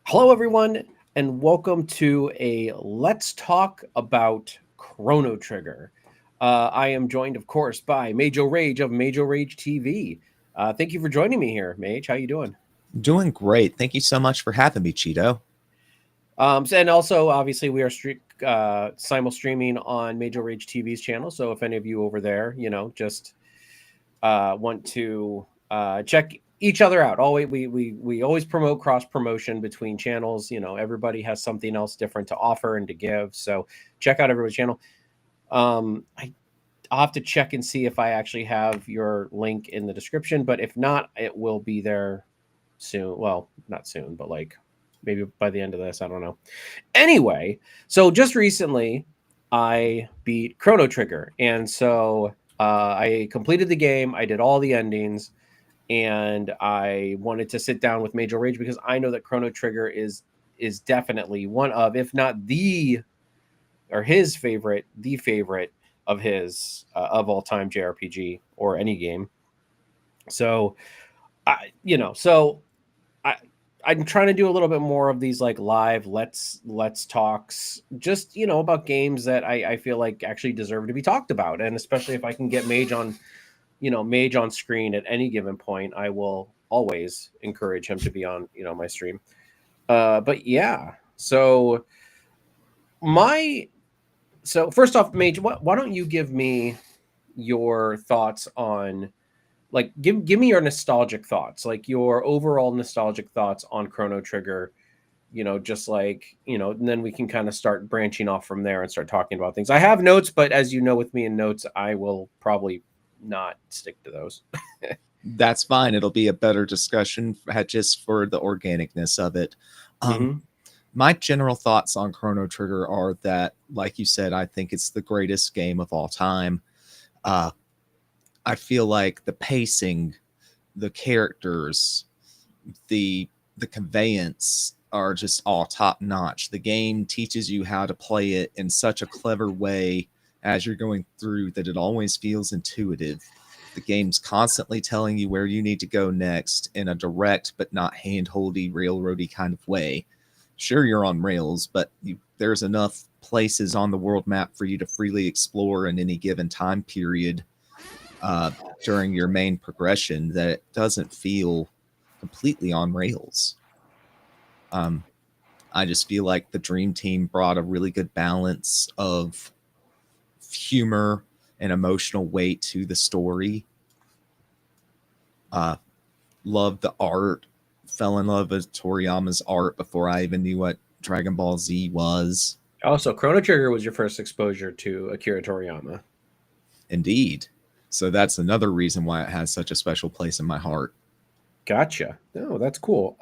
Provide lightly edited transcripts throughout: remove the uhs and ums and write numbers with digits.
Hello, everyone, and welcome to a Let's Talk About Chrono Trigger. I am joined, of course, by Rage of MageORageTV. Thank you for joining me here, Mage. How you doing? Doing great. Thank you so much for having me, Cheeto. And also, obviously, we are simul streaming on Rage TV's channel. So if any of you over there, just want to check each other out. Always we always promote cross promotion between channels. Everybody has something else different to offer and to give. So check out everybody's channel. I'll have to check and see if I actually have your link in the description, but if not, it will be there soon. Well, not soon, but like maybe by the end of this. I don't know. Anyway, so just recently I beat Chrono Trigger, and so I completed the game. I did all the endings, and I wanted to sit down with Major Rage because I know that Chrono Trigger is definitely one of, if not the, or his favorite, the favorite of his of all time JRPG or any game. So so I I'm trying to do a little bit more of these like live let's talks, just about games that I feel like actually deserve to be talked about, and especially if I can get Mage on screen at any given point, I will always encourage him to be on my stream. But yeah, my so first off, Mage, why don't you give me your thoughts on, like, give me your nostalgic thoughts, like your overall nostalgic thoughts on Chrono Trigger, just like, and then we can kind of start branching off from there and start talking about things. I have notes, but as you know, with me and notes, I will probably not stick to those. That's fine. It'll be a better discussion just for the organicness of it. Um, Hmm. my general thoughts on Chrono Trigger are that, like you said, I think it's the greatest game of all time. Uh, I feel like the pacing, the characters, the the conveyance are just all top notch. The game teaches you how to play it in such a clever way as you're going through that it always feels intuitive. The game's constantly telling you where you need to go next in a direct but not handholdy, railroady kind of way. Sure, you're on rails, but there's enough places on the world map for you to freely explore in any given time period uh, during your main progression that it doesn't feel completely on rails. Um, I just feel like the Dream Team brought a really good balance of humor and emotional weight to the story. Uh, Loved the art, fell in love with Toriyama's art before I even knew what Dragon Ball Z was. Also, Chrono Trigger was your first exposure to Akira Toriyama. Indeed. So that's another reason why it has such a special place in my heart. Gotcha. Oh, that's cool.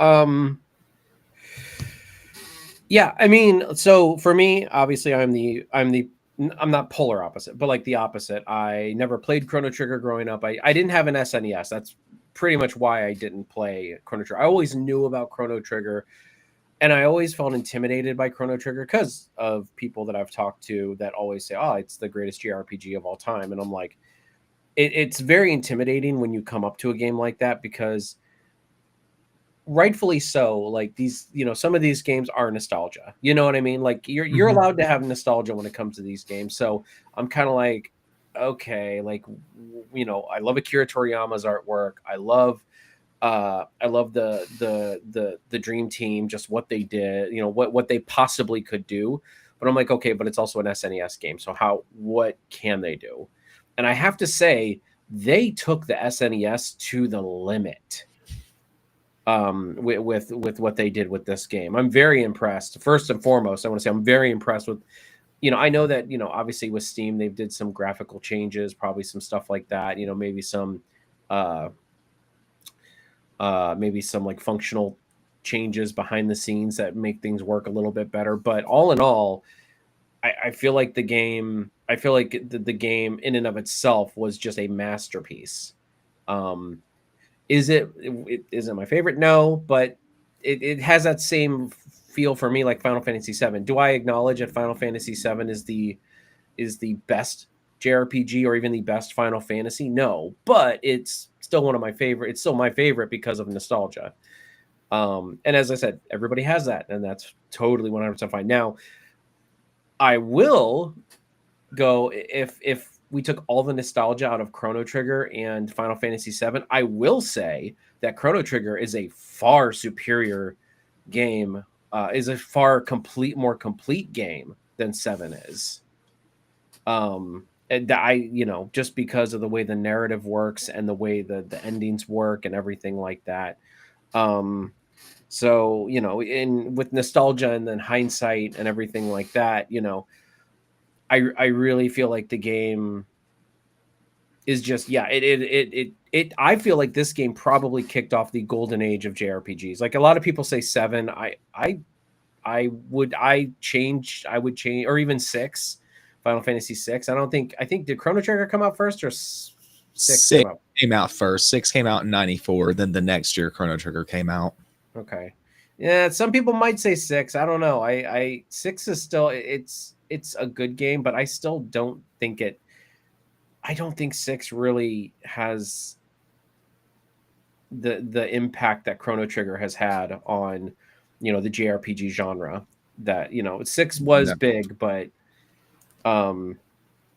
Yeah, I mean, so for me, obviously, I'm not polar opposite, but like the opposite. I never played Chrono Trigger growing up. I didn't have an SNES. That's pretty much why I didn't play Chrono Trigger. I always knew about Chrono Trigger, and I always felt intimidated by Chrono Trigger because of people that I've talked to that always say, "Oh, it's the greatest JRPG of all time," and I'm like, it's very intimidating when you come up to a game like that because rightfully so, like these, some of these games are nostalgia, you know what I mean, like you're Mm-hmm. allowed to have nostalgia when it comes to these games. So I'm kind of like, okay, like, I love Akira Toriyama's artwork. I love the Dream Team, just what they did, what they possibly could do. But I'm like, okay, but it's also an SNES game, so what can they do? And I have to say, they took the SNES to the limit with what they did with this game. I'm very impressed. First and foremost, I want to say I'm very impressed with, I know that, obviously with Steam they've did some graphical changes, probably some stuff like that, uh maybe some like functional changes behind the scenes that make things work a little bit better. But all in all, I feel like the game in and of itself was just a masterpiece. Um, is it my favorite? No, but it has that same feel for me like Final Fantasy VII. Do I acknowledge that Final Fantasy VII is the best JRPG or even the best Final Fantasy? No, but it's still one of my favorite. It's still my favorite because of nostalgia. And as I said, everybody has that, and that's totally 100% fine. Now, I will go if we took all the nostalgia out of Chrono Trigger and Final Fantasy VII, I will say that Chrono Trigger is a far superior game, is a far more complete game than Seven is. And just because of the way the narrative works and the way the endings work and everything like that. So, in with nostalgia and then hindsight and everything like that, I really feel like the game is just, yeah, I feel like this game probably kicked off the golden age of JRPGs. Like a lot of people say Seven, I would change, or even six, Final Fantasy six. I think did Chrono Trigger come out first or six come out? Came out first. Six came out in 94. Then the next year, Chrono Trigger came out. Okay. Yeah, some people might say six. I don't know. I six is still, it's a good game, but I still don't think I don't think six really has the impact that Chrono Trigger has had on, the JRPG genre. That, six was big, but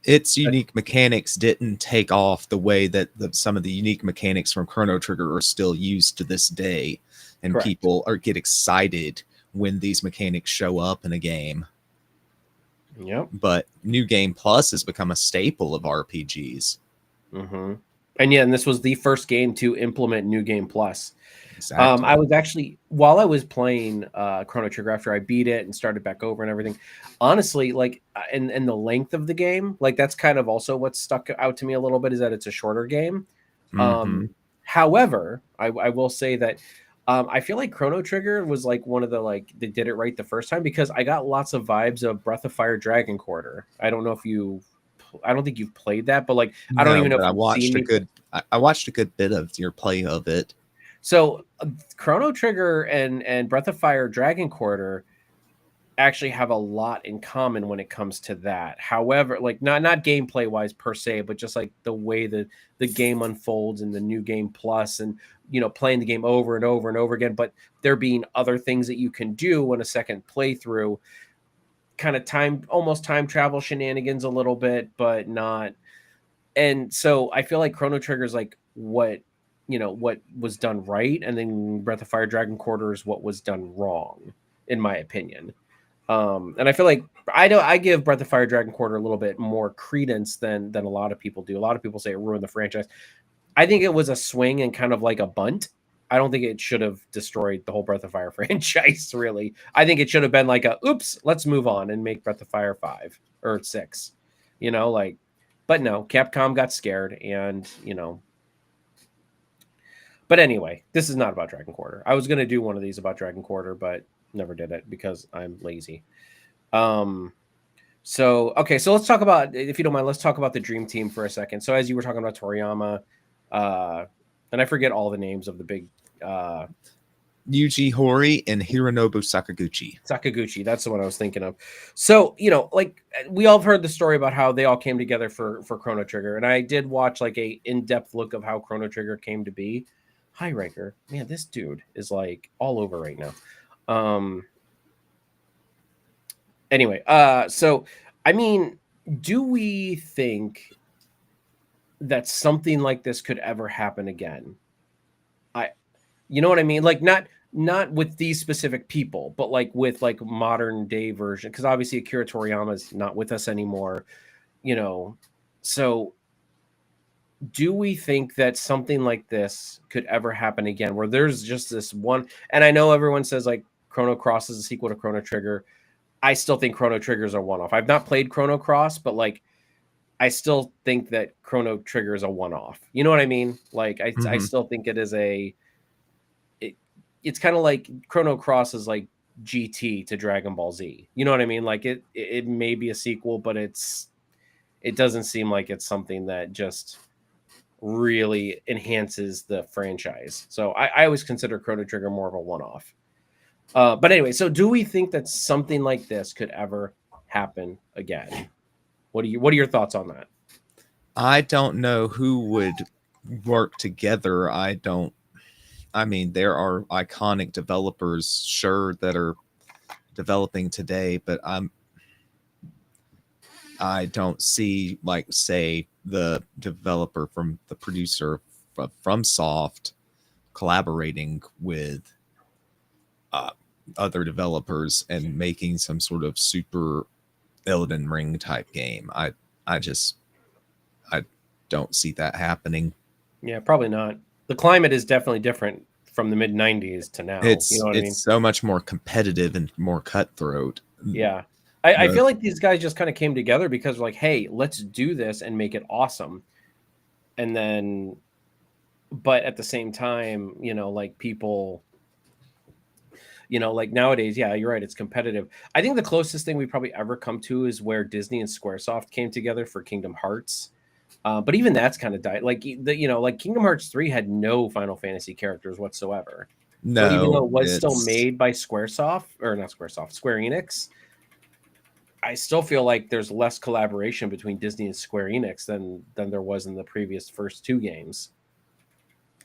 its unique mechanics didn't take off the way that some of the unique mechanics from Chrono Trigger are still used to this day, and correct. People get excited when these mechanics show up in a game. Yep. But New Game Plus has become a staple of RPGs. Mm-hmm. And yeah, and this was the first game to implement New Game Plus. Exactly. I was actually, while I was playing Chrono Trigger after I beat it and started back over and everything, honestly, like, and the length of the game, like that's kind of also what stuck out to me a little bit, is that it's a shorter game. Mm-hmm. However, I will say that I feel like Chrono Trigger was like one of the, like, they did it right the first time, because I got lots of vibes of Breath of Fire Dragon Quarter. I don't know if I don't think you've played that, but like, I don't even know if I you've watched seen a good. I watched a good bit of your play of it. So Chrono Trigger and Breath of Fire Dragon Quarter actually have a lot in common when it comes to that. However, like not gameplay wise per se, but just like the way the game unfolds in the New Game Plus, and playing the game over and over and over again, but there being other things that you can do in a second playthrough, kind of almost time travel shenanigans a little bit, but not. And so I feel like Chrono Trigger is like what was done right, and then Breath of Fire Dragon Quarter is what was done wrong, in my opinion. And I feel like I give Breath of Fire Dragon Quarter a little bit more credence than a lot of people do. A lot of people say it ruined the franchise. I think it was a swing and kind of like a bunt. I don't think it should have destroyed the whole Breath of Fire franchise, really. I think it should have been like oops, let's move on and make Breath of Fire 5 or 6. But no, Capcom got scared, and But anyway, this is not about Dragon Quarter. I was going to do one of these about Dragon Quarter, but never did it because I'm lazy. So let's talk about, if you don't mind, let's talk about the Dream Team for a second. So as you were talking about Toriyama, and I forget all the names of the big Yuji Horii and Hironobu Sakaguchi. Sakaguchi, that's the one I was thinking of. So, like, we all have heard the story about how they all came together for Chrono Trigger, and I did watch like a in-depth look of how Chrono Trigger came to be. Hi, Riker. Man, this dude is like all over right now. Anyway, so I mean, do we think that something like this could ever happen again? You know what I mean? Like not with these specific people, but like with like modern day version, because obviously Akira Toriyama is not with us anymore. So do we think that something like this could ever happen again, where there's just this one? And I know everyone says like Chrono Cross is a sequel to Chrono Trigger. I still think Chrono Trigger is a one-off. I've not played Chrono Cross, but like I still think that Chrono Trigger is a one-off. You know what I mean? Like I still think it is it's kind of like Chrono Cross is like GT to Dragon Ball Z. You know what I mean? Like it may be a sequel, but it doesn't seem like it's something that just really enhances the franchise. So I always consider Chrono Trigger more of a one-off. But anyway, so do we think that something like this could ever happen again? What are your thoughts on that? I don't know who would work together. I I mean, there are iconic developers, sure, that are developing today, but I don't see, like, say, the developer from the producer from Soft collaborating with uh, other developers and making some sort of super Elden Ring type game. I just I don't see that happening. Yeah, probably not. The climate is definitely different from the mid '90s to now. You know what I It's mean? so much more competitive and more cutthroat. Yeah. I The feel like these guys just kind of came together because like, hey, let's do this and make it awesome. And then, but at the same time, like people, like nowadays, yeah, you're right. It's competitive. I think the closest thing we probably ever come to is where Disney and Squaresoft came together for Kingdom Hearts. But even that's kind of died. Like like Kingdom Hearts 3 had no Final Fantasy characters whatsoever. So even though no, it was still it's made by Squaresoft, or not Squaresoft, Square Enix, I still feel like there's less collaboration between Disney and Square Enix than there was in the previous first two games.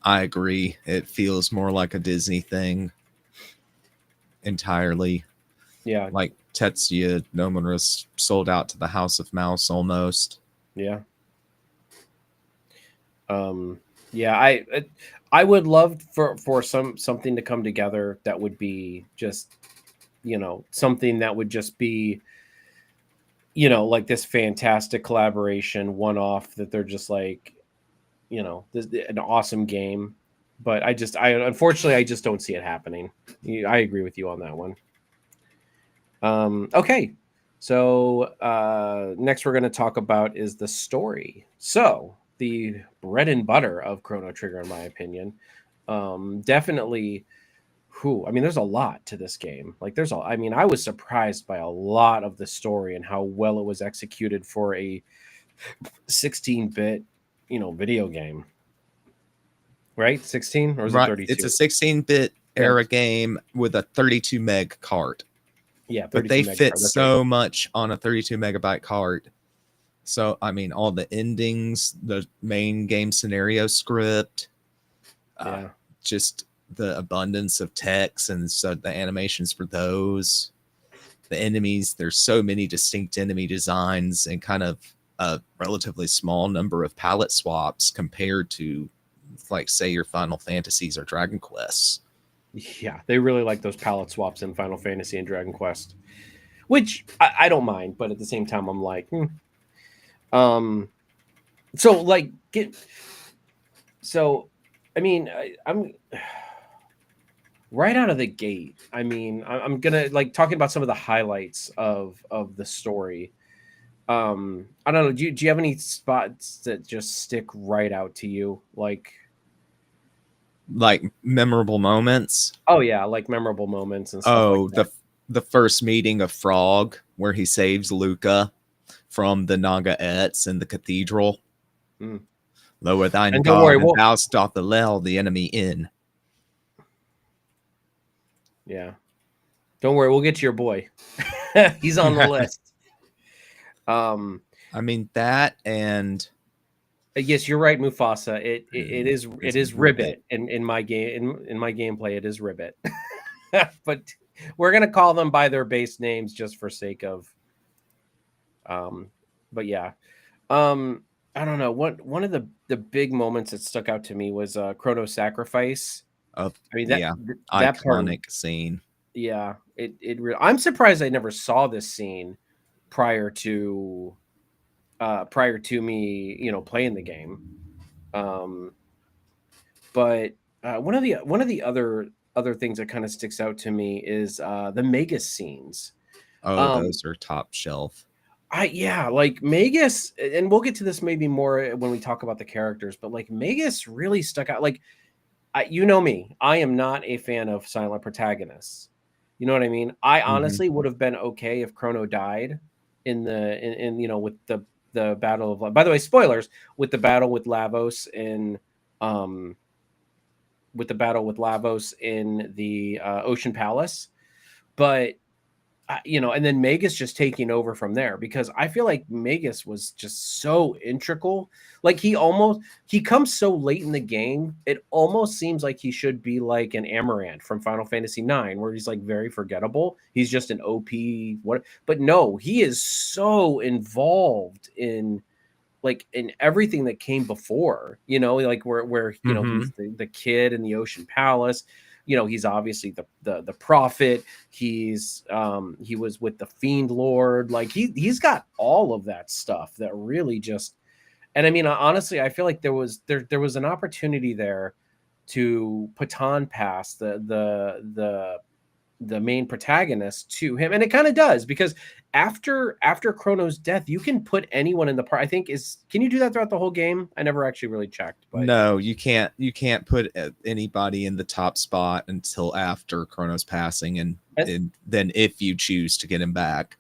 I agree. It feels more like a Disney thing entirely. Yeah, Like Tetsuya Nomura's sold out to the House of Mouse almost. yeah. Yeah, I would love for something to come together that would be just, something that would just be, like this fantastic collaboration one off that they're just like, an awesome game. But I unfortunately I just don't see it happening. I agree with you on that one. Okay. So next we're going to talk about is the story. So the bread and butter of Chrono Trigger, in my opinion. Definitely I mean, there's a lot to this game. Like I mean, I was surprised by a lot of the story and how well it was executed for a 16-bit, video game. Right? 16 or is it Right. It's 32? a 16-bit Yeah. era game with a 32 meg cart. Yeah, But 32 they fit megabytes. That's right. so much on a 32 megabyte cart. So, I mean, all the endings, the main game scenario script, uh, Yeah. just the abundance of text and so the animations for those, the enemies. There's so many distinct enemy designs and kind of a relatively small number of palette swaps compared to, like, say, your Final Fantasies or Dragon Quests. Yeah, they really like those palette swaps in Final Fantasy and Dragon Quest, which I don't mind, but at the same time, I'm like, so like so, I mean, I'm right out of the gate. I mean, I'm gonna like talking about some of the highlights of the story. I don't know. Do you have any spots that just stick right out to you? Like memorable moments. Oh yeah, like memorable moments and stuff like Oh, that. the first meeting of Frog where he saves Luca from the Nagaets in the cathedral. Mm. Lower thine And don't worry, guard, and we'll thou doth allow the enemy in. yeah. Don't worry, we'll get to your boy. He's on the list. Um, I mean that, and yes, you're right, Mufasa. It it's is Ribbit in my game in my gameplay. It is Ribbit, but we're gonna call them by their base names just for sake of. But yeah, I don't know. One of the big moments that stuck out to me was Chrono Sacrifice. of I mean yeah, that part. iconic scene. Yeah, I'm surprised I never saw this scene prior to me, playing the game. Um, but one of the other things that kind of sticks out to me is the Magus scenes. Oh, Um, those are top shelf. yeah, like Magus, and we'll get to this maybe more when we talk about the characters, but like Magus really stuck out. Like, you know me, I am not a fan of silent protagonists. You know what I mean? I Mhm. honestly would have been okay if Chrono died in with the battle of. By the way, spoilers with the battle with Lavos in um with the battle with Lavos in the Ocean Palace, but you know, and then Magus just taking over from there, because I feel like Magus was just so integral. Like he comes so late in the game, it almost seems like he should be like an Amaranth from Final Fantasy IX, where he's like very forgettable. He's just an OP what, but no, he is so involved in like in everything that came before, you know, like where you know he's the kid in the Ocean Palace. You know, he's obviously the prophet. He's he was with the Fiend Lord. Like he's got all of that stuff that really just, and I mean honestly, I feel like there was an opportunity there to baton pass the main protagonist to him, and it kind of does, because after Chrono's death, you can put anyone in the part. I think can you do that throughout the whole game? I never actually really checked, but no, you can't put anybody in the top spot until after Chrono's passing, and then if you choose to get him back.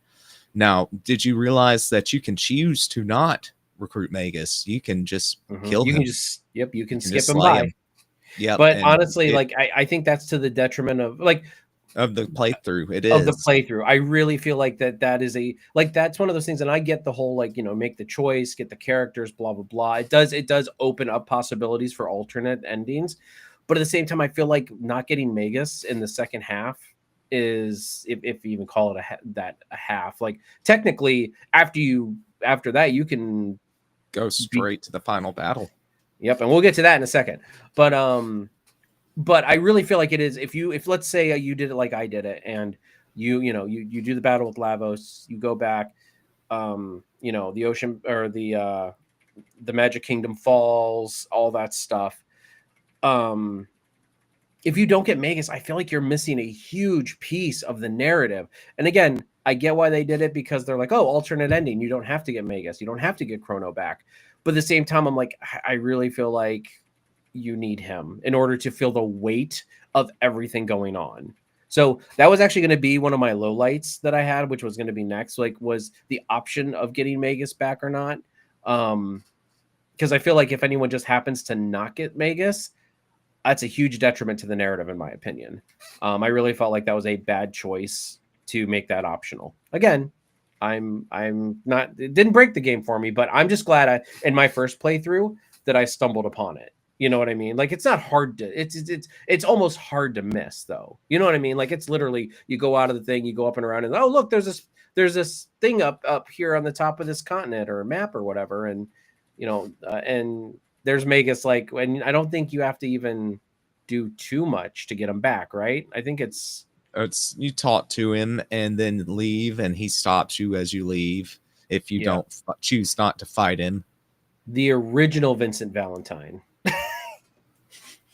Now, did you realize that you can choose to not recruit Magus? You can just kill him. You can just you can skip him by. Yeah, but honestly, like I think that's to the detriment of the playthrough. It of is the playthrough. I really feel like that is that's one of those things. And I get the whole, like, you know, make the choice, get the characters, blah, blah, blah. It does open up possibilities for alternate endings. But at the same time, I feel like not getting Magus in the second half is, if you even call it a half, like technically after that, you can go straight to the final battle. Yep. And we'll get to that in a second. But I really feel like it is, if let's say you did it like I did it, and you do the battle with Lavos, you go back, you know, the ocean or the Magic Kingdom falls, all that stuff. If you don't get Magus, I feel like you're missing a huge piece of the narrative. And again, I get why they did it, because they're like, oh, alternate ending. You don't have to get Magus. You don't have to get Chrono back. But at the same time, I'm like, I really feel like you need him in order to feel the weight of everything going on. So that was actually going to be one of my lowlights that I had, which was going to be next, like, was the option of getting Magus back or not. Because I feel like if anyone just happens to not get Magus, that's a huge detriment to the narrative, in my opinion. I really felt like that was a bad choice to make that optional. Again, I'm not, it didn't break the game for me, but I'm just glad in my first playthrough that I stumbled upon it. You know what I mean? Like, it's not hard to, it's almost hard to miss, though. You know what I mean? Like, it's literally, you go out of the thing, you go up and around, and oh, look, there's this thing up here on the top of this continent or map or whatever. And, you know, and there's Magus, like, and I don't think you have to even do too much to get him back, right? I think it's you talk to him and then leave, and he stops you as you leave if you don't choose not to fight him. The original Vincent Valentine.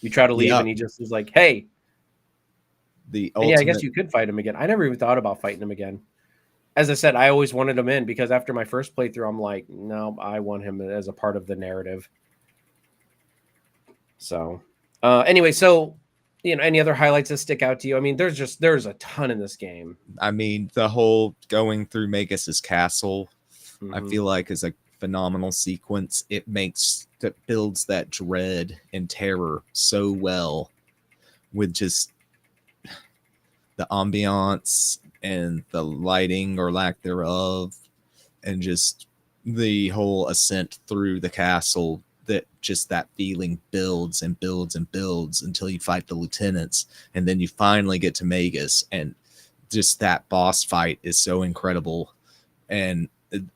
You try to leave, and he just is like, hey. I guess you could fight him again. I never even thought about fighting him again. As I said, I always wanted him in, because after my first playthrough, I'm like, no, I want him as a part of the narrative. So anyway, so, you know, any other highlights that stick out to you? I mean, there's a ton in this game. I mean, the whole going through Magus's castle, I feel like, is a phenomenal sequence. It builds that dread and terror so well, with just the ambiance and the lighting or lack thereof, and just the whole ascent through the castle. That feeling builds and builds and builds until you fight the lieutenants, and then you finally get to Magus, and just that boss fight is so incredible. And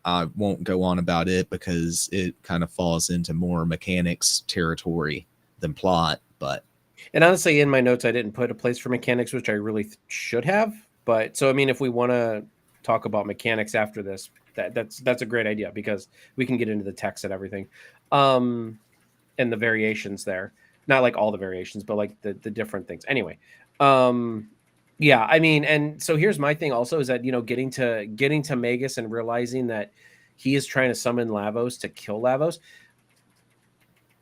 I won't go on about it because it kind of falls into more mechanics territory than plot. And honestly, in my notes, I didn't put a place for mechanics, which I really should have. But so, I mean, if we want to talk about mechanics after this, that's a great idea, because we can get into the text and everything. And the variations there, not like all the variations, but like the different things. Anyway, yeah, I mean, and so here's my thing also, is that, you know, getting to Magus and realizing that he is trying to summon Lavos to kill Lavos.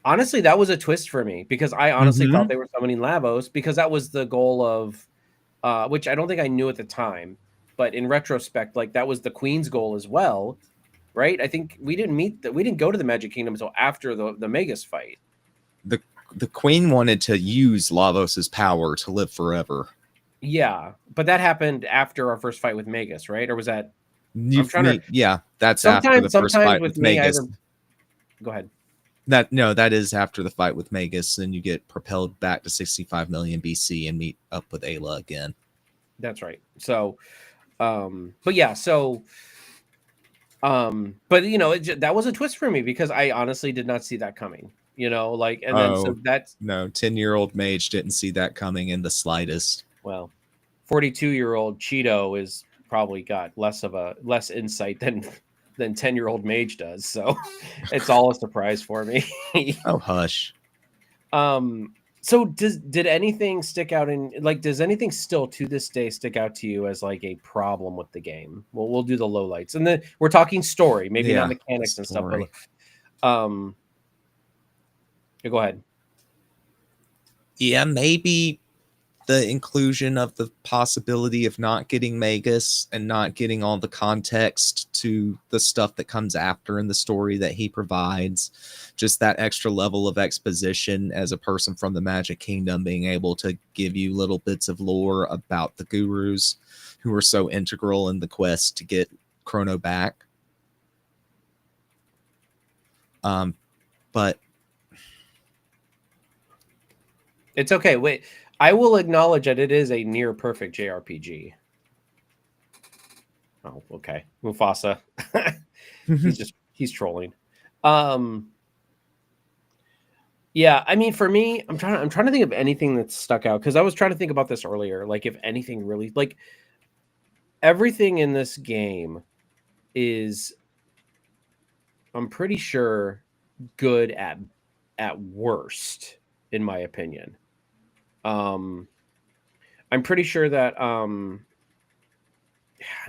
Honestly, that was a twist for me, because I honestly thought they were summoning Lavos, because that was the goal of, which I don't think I knew at the time, but in retrospect, like, that was the Queen's goal as well. Right? I think we didn't go to the Magic Kingdom until after the Magus fight. The Queen wanted to use Lavos's power to live forever. Yeah, but that happened after our first fight with Magus, right? Or was that? I'm trying to. Yeah, that's after the first Sometimes fight with with me, I Magus. either. Go ahead. That is after the fight with Magus, and you get propelled back to 65 million BC and meet up with Ayla again. That's right. So, but yeah, so, but that was a twist for me because I honestly did not see that coming. Like, and then so Oh that's no, 10-year-old mage didn't see that coming in the slightest. well, 42-year-old Cheeto is probably got less insight than 10-year-old mage does. So it's all a surprise for me. Oh hush. So did anything stick out in like does anything still to this day stick out to you as like a problem with the game? Well, we'll do the lowlights. And then we're talking story, maybe not Yeah, the mechanics and stuff, but story. um yeah, go ahead. Yeah, maybe the inclusion of the possibility of not getting Magus and not getting all the context to the stuff that comes after in the story that he provides. Just that extra level of exposition as a person from the Magic Kingdom, being able to give you little bits of lore about the gurus who are so integral in the quest to get Chrono back. But It's okay. Wait, I will acknowledge that it is a near perfect JRPG. Oh, okay. Mufasa. He's trolling. Um Yeah, I mean, for me, I'm trying to think of anything that stuck out because I was trying to think about this earlier. Like, if anything really, like, everything in this game is, I'm pretty sure, good at worst, in my opinion. Um, I'm pretty sure that I'm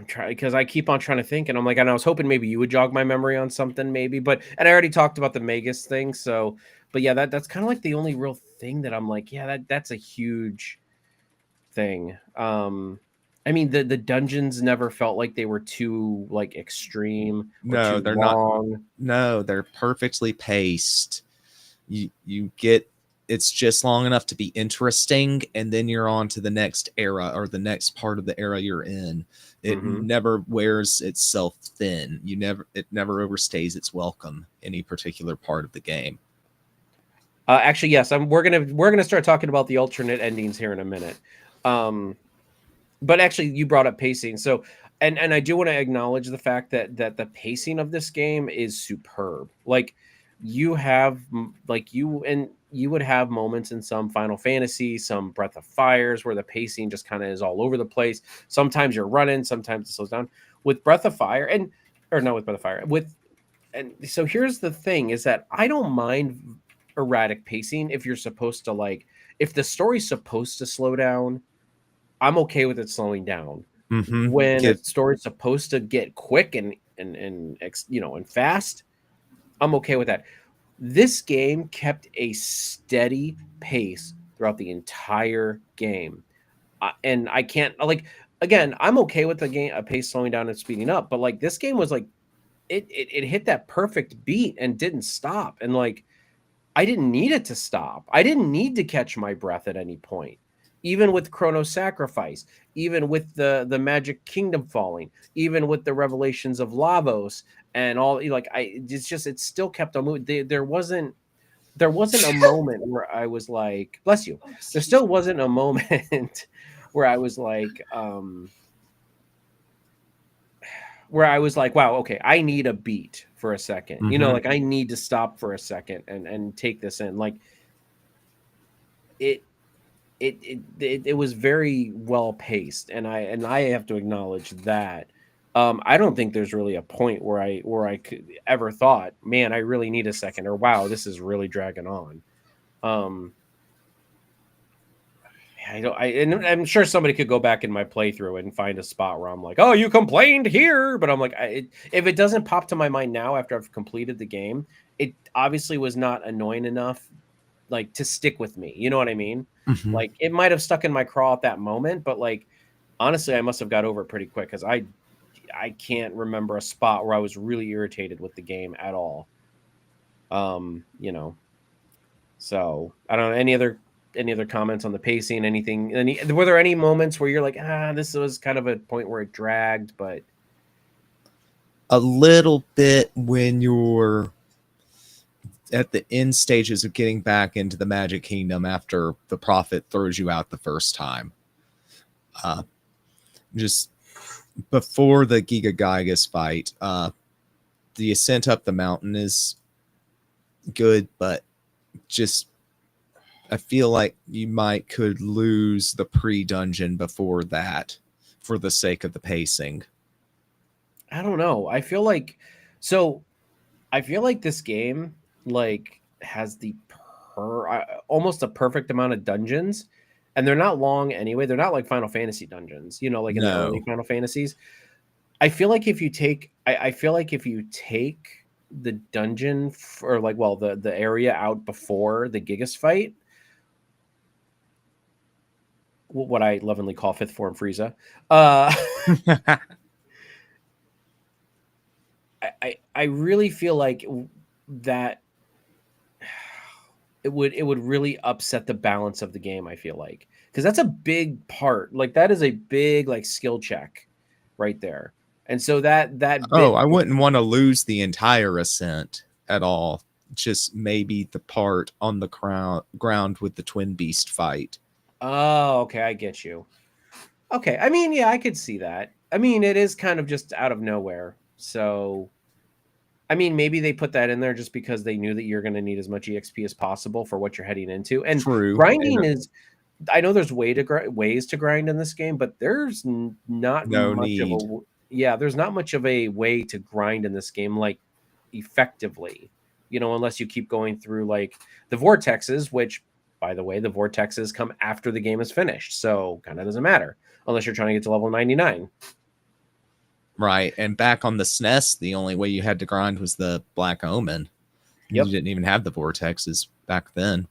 trying because I keep on trying to think, and I'm like, and I was hoping maybe you would jog my memory on something, maybe, but and I already talked about the Magus thing, so, but yeah, that's kind of like the only real thing that I'm like, yeah, that's a huge thing. I mean, the dungeons never felt like they were too like extreme or no, too they're not. long. No, they're perfectly paced. You get, it's just long enough to be interesting, and then you're on to the next era or the next part of the era you're in. It Hmm. never wears itself thin. It never overstays its welcome any particular part of the game. Actually, yes, we're gonna start talking about the alternate endings here in a minute. Um, but actually, you brought up pacing, so and I do want to acknowledge the fact that the pacing of this game is superb. Like like you would have moments in some Final Fantasy, some Breath of Fires where the pacing just kind of is all over the place. Sometimes you're running, sometimes it slows down. With Breath of Fire and or no, with Breath of Fire with and so here's the thing is that I don't mind erratic pacing if you're supposed to like if the story's supposed to slow down, I'm okay with it slowing down. Mm-hmm. When a Get story's supposed to get quick and fast, I'm okay with that. This game kept a steady pace throughout the entire game. And I can't like again, I'm okay with the game a pace slowing down and speeding up, but like this game was like it hit that perfect beat and didn't stop. And like I didn't need it to stop. I didn't need to catch my breath at any point. Even with Chrono Sacrifice, even with the Magic Kingdom falling, even with the revelations of Lavos and all like it's just it still kept on moving. There wasn't a moment where I was like, bless you. There still wasn't a moment where I was like wow, okay, I need a beat for a second. mm-hmm. Like I need to stop for a second and take this in. Like it it was very well paced, and I have to acknowledge that. I don't think there's really a point where I could ever thought, man, I really need a second, or wow, this is really dragging on. Um, I don't. And I'm sure somebody could go back in my playthrough and find a spot where I'm like, oh, you complained here, but I'm like, if it doesn't pop to my mind now after I've completed the game, it obviously was not annoying enough like to stick with me. You know what I mean? Mm-hmm. Like it might have stuck in my craw at that moment, but like honestly, I must have got over it pretty quick because I can't remember a spot where I was really irritated with the game at all. Um, you know. So I don't know any other comments on the pacing? Anything? Were there any moments where you're like, this was kind of a point where it dragged, but a little bit when you're at the end stages of getting back into the Magic Kingdom after the Prophet throws you out the first time. Just before the Giga Gygas fight, the ascent up the mountain is good, but just I feel like you could lose the pre-dungeon before that for the sake of the pacing. I don't know. I feel like this game like has the almost a perfect amount of dungeons, and they're not long anyway. They're not like Final Fantasy dungeons, like in the early Final Fantasies. I feel like if you take the dungeon or like the area out before the Gigas fight, what I lovingly call fifth form Frieza, I really feel like that it would really upset the balance of the game. I feel like, because that's a big part, like that is a big like skill check right there. And so that I wouldn't want to lose the entire ascent at all. Just maybe the part on the ground with the Twin Beast fight. Oh, okay, I get you. Okay, I mean, yeah, I could see that. I mean, it is kind of just out of nowhere. So, I mean, maybe they put that in there just because they knew that you're going to need as much EXP as possible for what you're heading into. And True. Grinding is, I know there's ways to grind in this game, but there's not no much need. There's not much of a way to grind in this game, like effectively, unless you keep going through like the vortexes, which, by the way, the vortexes come after the game is finished. So kind of doesn't matter unless you're trying to get to level 99. Right. And back on the SNES, the only way you had to grind was the Black Omen. Yep. You didn't even have the vortexes back then.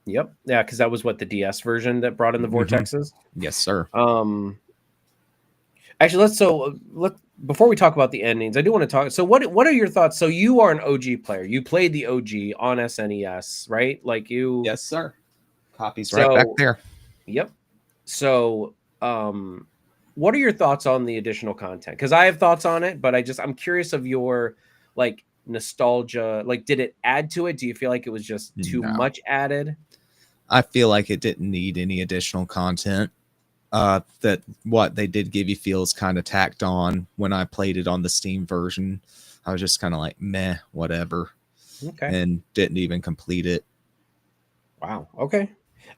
Yep. Yeah, because that was what the DS version that brought in the vortexes. Yes, sir. Actually, before we talk about the endings, I do want to talk. So what are your thoughts? So you are an OG player. You played the OG on SNES, right? Like you. Yes, sir. Copies right back there. Yep. So, what are your thoughts on the additional content? Because I have thoughts on it, but I'm curious of your like nostalgia. Like, did it add to it? Do you feel like it was just too much added? I feel like it didn't need any additional content. That what they did give you feels kind of tacked on. When I played it on the Steam version, I was just kind of like, meh, whatever. Okay. And didn't even complete it. Wow. Okay.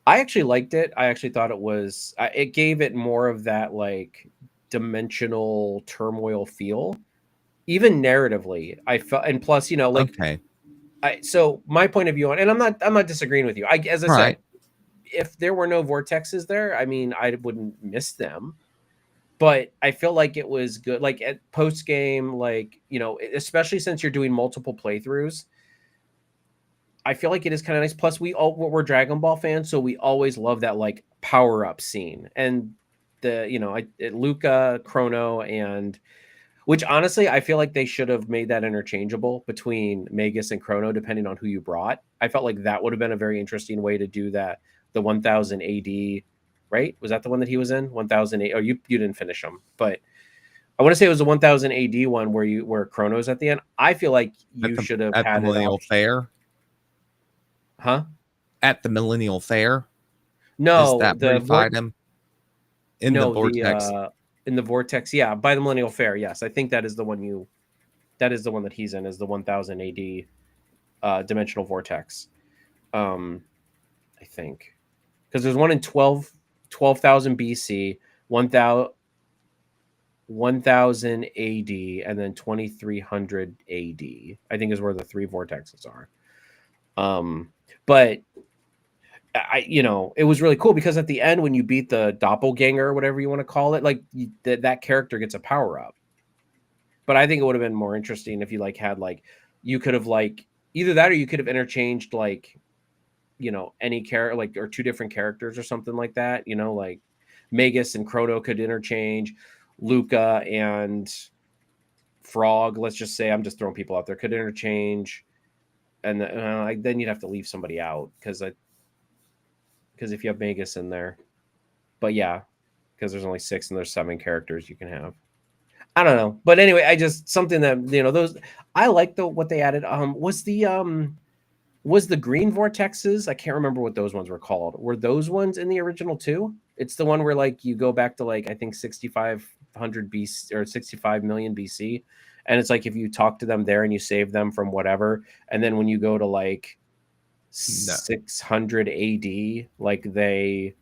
I actually liked it. I actually thought it gave it more of that like dimensional turmoil feel, even narratively. I felt, and plus, Okay. So my point of view on, and I'm not disagreeing with you. As I said, if there were no vortexes there, I mean, I wouldn't miss them. But I feel like it was good. Like at post game, like, especially since you're doing multiple playthroughs, I feel like it is kind of nice. Plus, we're Dragon Ball fans, so we always love that like power up scene and Luca, Chrono, and which honestly I feel like they should have made that interchangeable between Magus and Chrono, depending on who you brought. I felt like that would have been a very interesting way to do that. The 1000 AD, right? Was that the one that he was in? 1000 AD. Oh, you didn't finish them, but I want to say it was the 1000 AD one where Chrono's at the end. I feel like you should have had the Millennial Fair. Huh? At the Millennial Fair? No, is that where you fight him? In the vortex. In the vortex, yeah, by the Millennial Fair. Yes, I think that is the one that he's in, is the 1000 AD dimensional vortex. I think because there's one in 12,000 BC, 1000 AD, and then 2300 AD. I think is where the three vortexes are. But it was really cool because at the end, when you beat the doppelganger or whatever you want to call it, like that character gets a power up. But I think it would have been more interesting if you had you could have either that or you could have interchanged any character or two different characters or something like that. Like Magus and Chrono could interchange, Luca and Frog. Let's just say, I'm just throwing people out there, could interchange, and then you'd have to leave somebody out because because if you have Magus in there, but yeah, because there's only 6 and there's 7 characters you can have. I don't know, but anyway, I just something that those I like what they added. Was the green vortexes? I can't remember what those ones were called. Were those ones in the original too? It's the one where like you go back to like I think 6500 BC or 65 million BC, and it's like if you talk to them there and you save them from whatever, and then when you go to like 600 AD, like they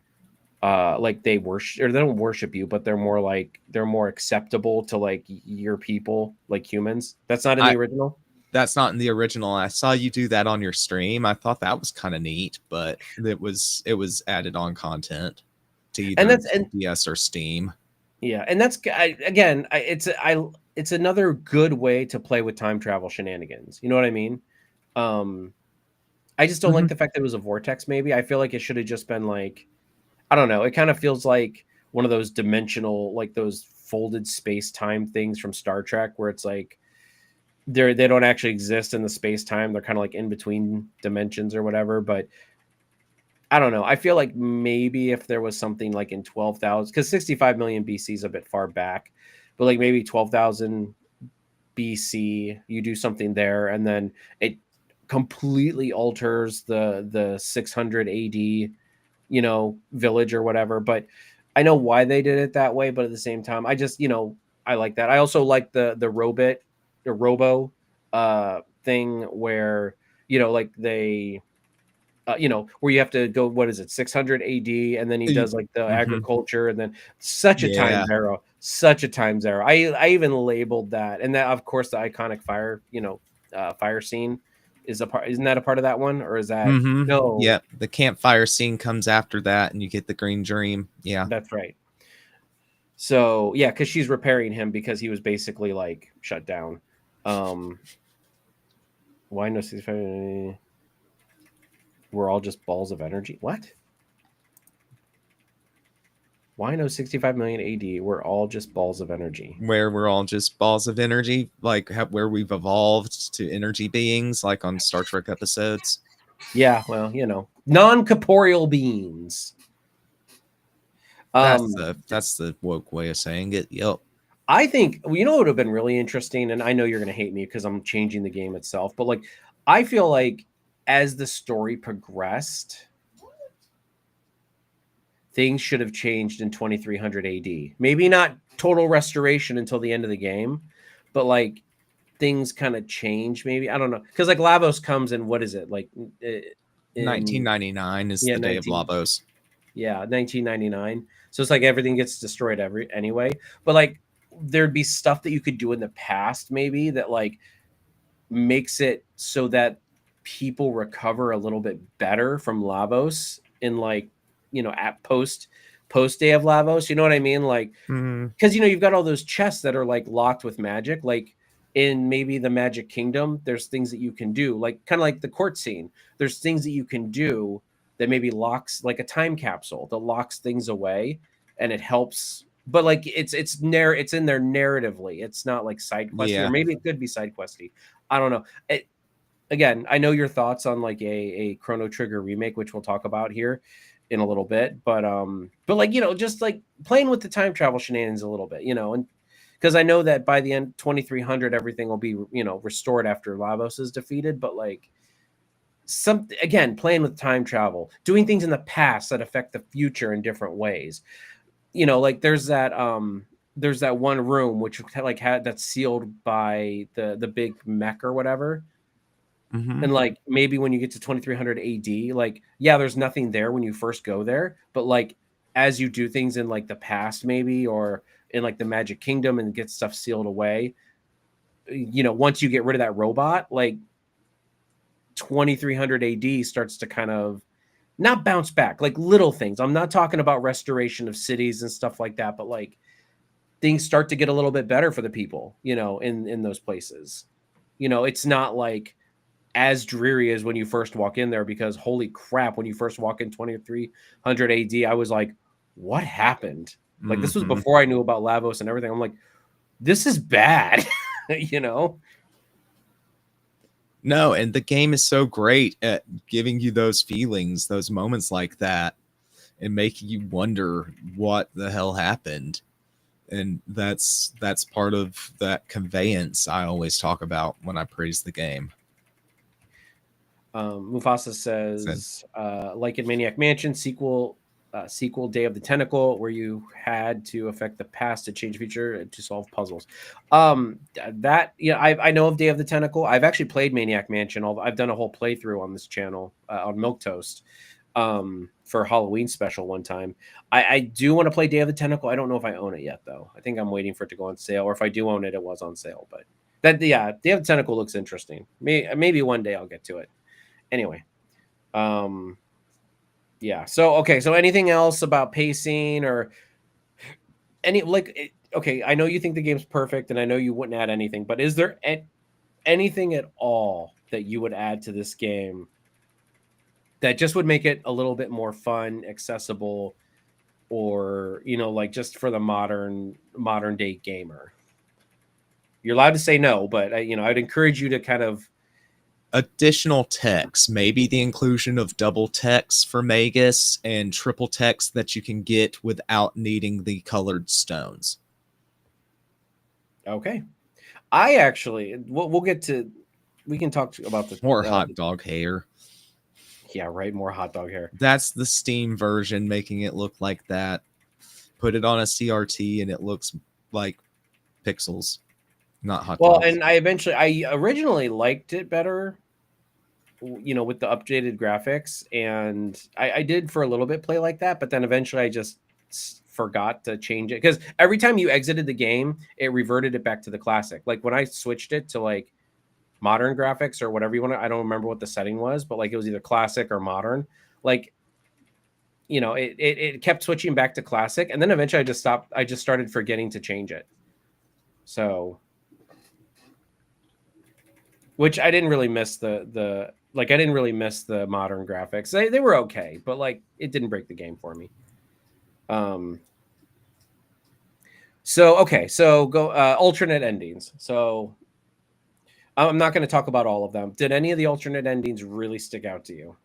worship or they don't worship you, but they're more acceptable to like your people, like humans. That's not in the original. That's not in the original. I saw you do that on your stream. I thought that was kind of neat, but it was added on content to either DS or Steam. Yeah, and that's it's another good way to play with time travel shenanigans. You know what I mean? I just don't like the fact that it was a vortex. Maybe I feel like it should have just been like, I don't know. It kind of feels like one of those dimensional, like those folded space time things from Star Trek, where it's like they don't actually exist in the space time. They're kind of like in between dimensions or whatever. But I don't know. I feel like maybe if there was something like in 12,000, because 65 million BC is a bit far back, but like maybe 12,000 BC, you do something there, and then it completely alters the 600 AD, village or whatever. But I know why they did it that way. But at the same time, I just, I like that. I also like the robo thing where, like they, where you have to go, what is it, 600 AD, and then he does like the agriculture, and then such a time arrow. I even labeled that, and that of course the iconic fire, fire scene is a part. Isn't that a part of that one, or is that no? Yeah, the campfire scene comes after that, and you get the green dream. Yeah, that's right. So yeah, because she's repairing him because he was basically like shut down. Why no 65? We're all just balls of energy. What? Why no 65 million AD? We're all just balls of energy. Where we're all just balls of energy, like where we've evolved to energy beings, like on Star Trek episodes. Yeah, well, non-corporeal beings. That's the woke way of saying it. Yep. I think what would have been really interesting, and I know you're going to hate me because I'm changing the game itself, but like I feel like as the story progressed, things should have changed in 2300 AD. Maybe not total restoration until the end of the game, but like things kind of change. Maybe I don't know, because like Lavos comes in, what is it like? 1999 is the day of Lavos. Yeah, 1999. So it's like everything gets destroyed anyway. But like there'd be stuff that you could do in the past, maybe that like makes it so that people recover a little bit better from Lavos in like, at post day of Lavos. You know what I mean? Like, because you've got all those chests that are like locked with magic, like in maybe the Magic Kingdom, there's things that you can do, like kind of like the court scene. There's things that you can do that maybe locks, like a time capsule that locks things away, and it helps. But like it's in there narratively. It's not like side questy, or maybe it could be side questy. I don't know. Again, I know your thoughts on like a Chrono Trigger remake, which we'll talk about here in a little bit. But like just like playing with the time travel shenanigans a little bit, and because I know that by the end 2300 everything will be restored after Lavos is defeated. But like again, playing with time travel, doing things in the past that affect the future in different ways. Like there's that one room which like that's sealed by the big mech or whatever. And like maybe when you get to 2300 AD, like there's nothing there when you first go there, but like as you do things in like the past, maybe, or in like the Magic Kingdom, and get stuff sealed away, once you get rid of that robot, like 2300 AD starts to kind of not bounce back, like little things. I'm not talking about restoration of cities and stuff like that, but like things start to get a little bit better for the people, in those places. It's not like as dreary as when you first walk in there, because holy crap, when you first walk in 2300 AD, I was like, what happened? Like this was before I knew about Lavos and everything. I'm like, this is bad. No, and the game is so great at giving you those feelings, those moments like that. and making you wonder what the hell happened. And that's part of that conveyance I always talk about when I praise the game. Mufasa says, like in Maniac Mansion, sequel Day of the Tentacle, where you had to affect the past to change feature to solve puzzles. That I know of Day of the Tentacle. I've actually played Maniac Mansion. I've done a whole playthrough on this channel on Milquetoast for Halloween special one time. I do want to play Day of the Tentacle. I don't know if I own it yet though. I think I'm waiting for it to go on sale, or if I do own it, it was on sale. But Day of the Tentacle looks interesting. Maybe one day I'll get to it. Anyway, yeah. So okay. So anything else about pacing or okay? I know you think the game's perfect, and I know you wouldn't add anything, but is there anything at all that you would add to this game that just would make it a little bit more fun, accessible, or like just for the modern day gamer? You're allowed to say no, but I'd encourage you to kind of. Additional text, maybe the inclusion of double text for Magus and triple text that you can get without needing the colored stones. Okay. I actually, we'll get to, we can talk about the more hot dog hair. Yeah, right. More hot dog hair. That's the Steam version, making it look like that. Put it on a CRT and it looks like pixels, not hot dogs. And I originally liked it better, with the updated graphics, and I did for a little bit play like that, but then eventually I just forgot to change it, because every time you exited the game, it reverted it back to the classic. Like when I switched it to like modern graphics or whatever you want to, I don't remember what the setting was, but like it was either classic or modern. Like, it kept switching back to classic, and then eventually I just stopped. I just started forgetting to change it. So, which I didn't really miss I didn't really miss the modern graphics. They were okay, but like it didn't break the game for me. So okay, so go alternate endings. So I'm not going to talk about all of them. Did any of the alternate endings really stick out to you?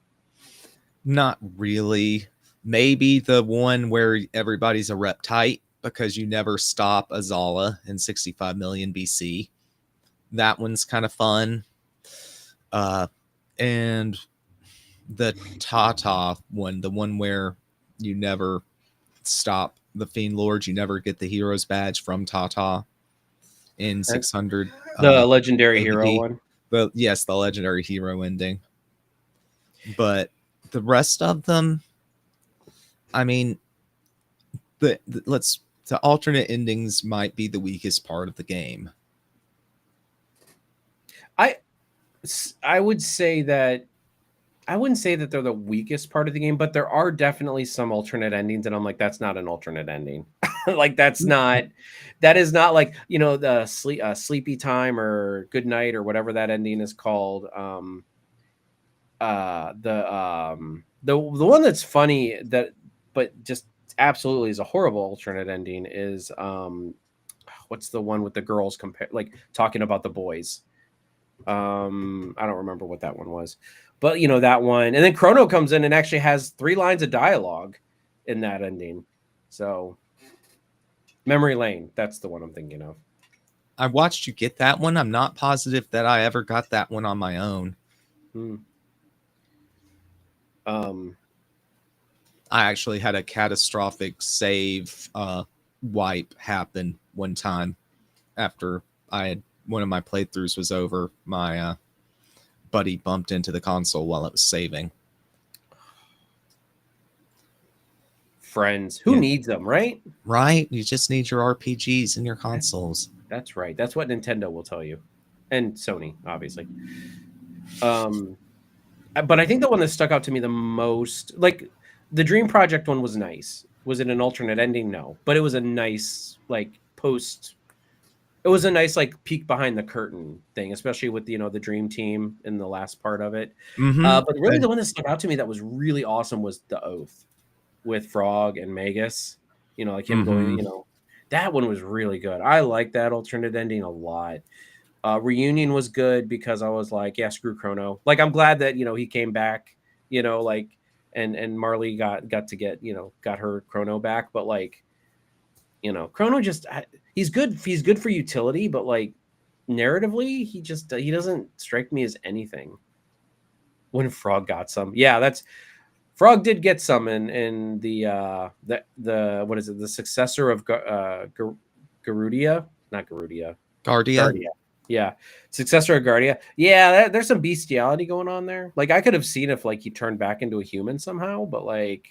Not really. Maybe the one where everybody's a reptite because you never stop Azala in 65 million BC. That one's kind of fun. And the Tata one, the one where you never stop the Fiend Lords, you never get the hero's badge from Tata in 600. The legendary AD. hero one? Yes, the legendary hero ending. But the rest of them, I mean, the alternate endings might be the weakest part of the game. I would say that I wouldn't say that they're the weakest part of the game, but there are definitely some alternate endings, and I'm like, that's not an alternate ending. Like that is not like, the sleepy time or good night or whatever that ending is called. The one that's funny but just absolutely is a horrible alternate ending is what's the one with the girls talking about the boys? I don't remember what that one was, but that one, and then Chrono comes in and actually has 3 lines of dialogue in that ending. So Memory Lane, that's the one I'm thinking of. I watched you get that one. I'm not positive that I ever got that one on my own. I actually had a catastrophic save wipe happen one time after one of my playthroughs was over. My buddy bumped into the console while it was saving. Friends. Who needs them, right? Right? You just need your RPGs and your consoles. That's right. That's what Nintendo will tell you. And Sony, obviously. But I think the one that stuck out to me the most, like the Dream Project one, was nice. Was it an alternate ending? No. But it was a nice, it was a nice peek behind the curtain thing, especially with the Dream Team in the last part of it. But really the one that stuck out to me that was really awesome was The Oath with Frog and Magus. Like him going, that one was really good. I like that alternate ending a lot. Reunion was good because I was like, yeah, screw Chrono. Like, I'm glad that, he came back, and Marley got to get, got her Chrono back, but like, Chrono just he's good for utility, but like narratively, he doesn't strike me as anything. When Frog got some, yeah, that's Frog did get some in the what is it, the successor of Garudia, not Garudia, Guardia. Guardia. Yeah, successor of Guardia. Yeah, there's some bestiality going on there. Like I could have seen if like he turned back into a human somehow, but like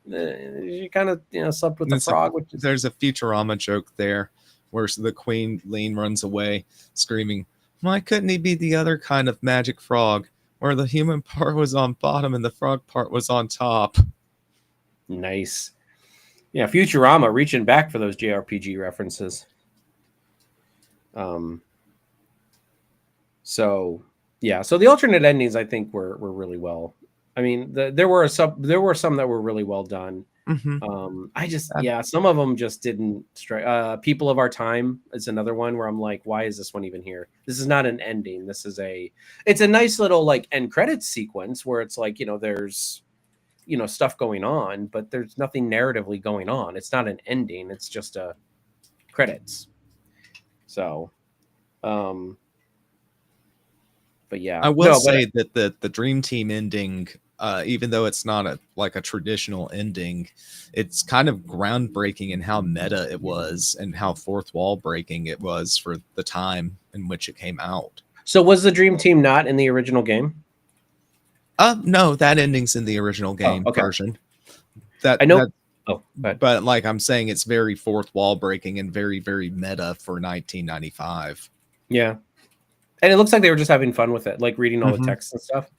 you kind of slept with the frog, which is There's a Futurama joke there where the Queen Lean runs away screaming, "Why couldn't he be the other kind of magic frog, where the human part was on bottom and the frog part was on top?" nice. Yeah, Futurama reaching back for those JRPG references. So yeah, so the alternate endings I think were really well. I mean, there were some that were really well done. I just some of them just didn't strike. People of Our Time is another one where I'm like, why is this one even here? This is not an ending. This is it's a nice little like end credits sequence where it's like, there's stuff going on, but there's nothing narratively going on. It's not an ending. It's just a credits. So, but yeah, I will say that the Dream Team ending, even though it's not a traditional ending, it's kind of groundbreaking in how meta it was and how fourth wall breaking it was for the time in which it came out. So was the Dream Team not in the original game? No, that ending's in the original game version. That I know. But like I'm saying, it's very fourth wall breaking and very, very meta for 1995. Yeah. And it looks like they were just having fun with it, like reading all the text and stuff.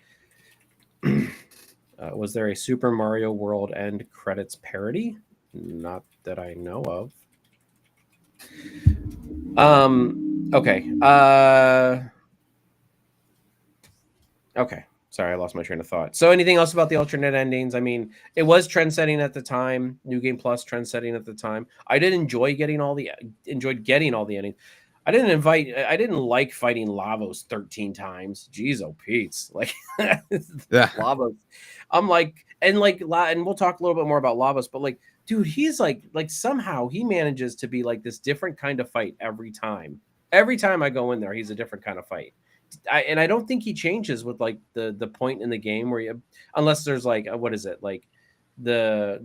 Was there a Super Mario World end credits parody? Not that I know of. Okay. Okay. Sorry, I lost my train of thought. So anything else about the alternate endings? I mean, it was trend setting at the time. New Game Plus trend setting at the time. I did enjoy getting all the endings. I didn't like fighting Lavos 13 times. Jeez, oh Pete's. Like Lavos. I'm like, and we'll talk a little bit more about Lavos, but like, dude, he's like somehow he manages to be like this different kind of fight every time. Every time I go in there, he's a different kind of fight. I don't think he changes with like the point in the game where unless there's like what is it, like the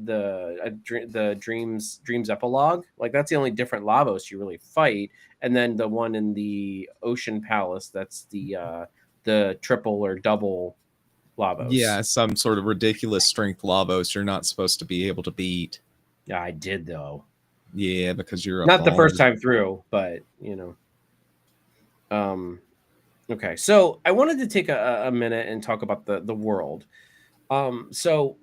dreams epilogue, like that's the only different Lavos you really fight, and then the one in the Ocean Palace, that's the triple or double Lavos. Yeah, some sort of ridiculous strength Lavos you're not supposed to be able to beat. Yeah, I did though. Yeah, because you're not the first time through, but okay, so I wanted to take a minute and talk about the world. So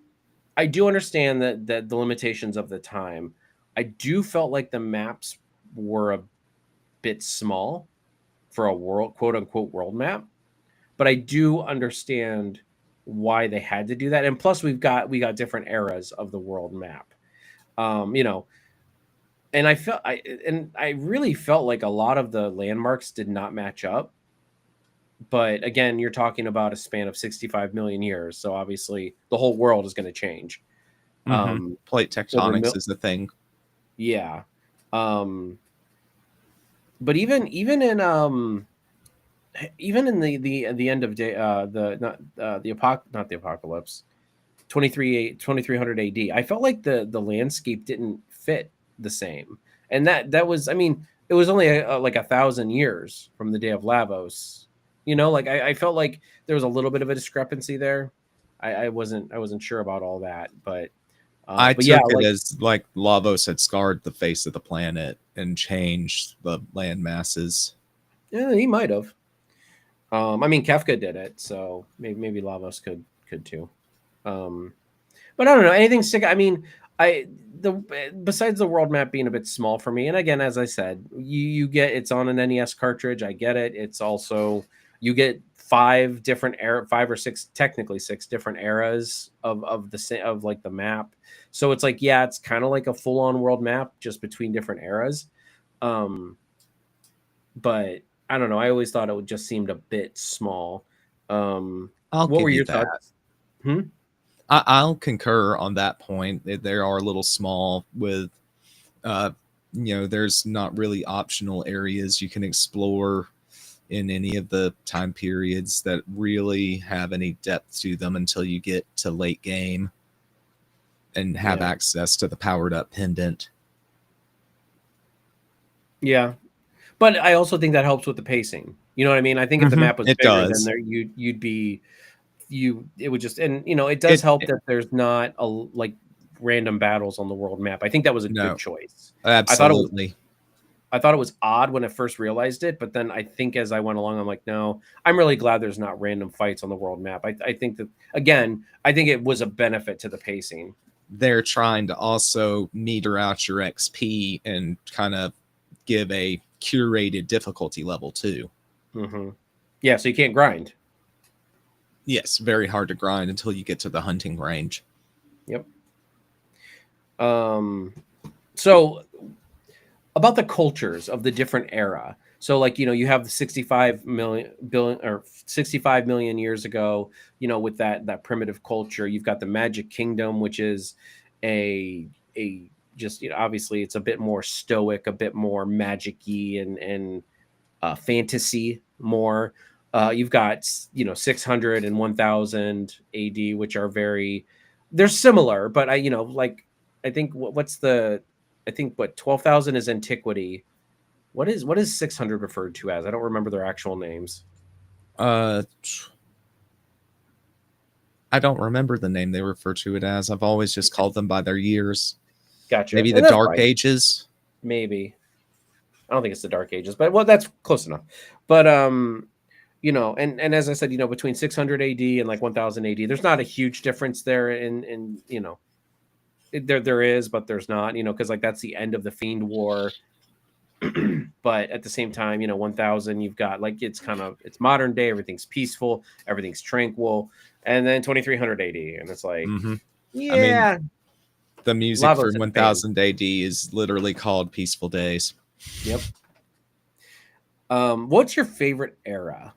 I do understand that the limitations of the time. I do felt like the maps were a bit small for a world, quote unquote, world map, but I do understand why they had to do that. And plus, we got different eras of the world map. And I really felt like a lot of the landmarks did not match up. But again, you're talking about a span of 65 million years, so obviously the whole world is going to change. Plate tectonics is the thing. Yeah. But even in the end of day, not the apocalypse, 2300 AD, I felt like the landscape didn't fit the same, and that was, I mean, it was only like 1,000 years from the day of Lavos. Like I felt like there was a little bit of a discrepancy there. I wasn't sure about all that, but I took it as like Lavos had scarred the face of the planet and changed the land masses. Yeah, he might have. I mean, Kefka did it, so maybe Lavos could too. But I don't know, anything stick. I mean, besides the world map being a bit small for me, and again, as I said, you get, it's on an NES cartridge. I get it. It's also, you get 5 or 6, technically 6 different eras of like the map. So it's like, yeah, it's kind of like a full on world map just between different eras. But I don't know. I always thought it just seemed a bit small. What were your thoughts? I'll concur on that point. They are a little small with, there's not really optional areas you can explore in any of the time periods that really have any depth to them until you get to late game and have access to the powered up pendant. Yeah. But I also think that helps with the pacing. You know what I mean? I think if the map was bigger, then there it would just, and it does help that there's not like random battles on the world map. I think that was a good choice. Absolutely. I thought it was odd when I first realized it, but then I think as I went along, I'm like, no, I'm really glad there's not random fights on the world map. I think that, again, I think it was a benefit to the pacing. They're trying to also meter out your XP and kind of give a curated difficulty level too. Mm-hmm. Yeah, so you can't grind. Yes, very hard to grind until you get to the hunting range. Yep. So about the cultures of the different era. So like, you have the 65 million years ago, with that primitive culture. You've got the Magic Kingdom, which is a just, obviously it's a bit more stoic, a bit more magic-y and fantasy more. You've got 600 and 1000 AD, which are they're similar, but I think I think 12,000 is antiquity. What is 600 referred to as? I don't remember their actual names. I don't remember the name they refer to it as. I've always just called them by their years. Gotcha. Maybe the Dark Ages. Maybe. I don't think it's the Dark Ages, but that's close enough. But and as I said, between 600 AD and like 1000 AD, there's not a huge difference there in there is, but there's not, because like that's the end of the Fiend War. But at the same time, 1000, you've got like it's modern day, everything's peaceful, everything's tranquil, and then 2300 AD, and it's like, yeah. I mean, the music for 1000 AD is literally called Peaceful Days. Yep. What's your favorite era?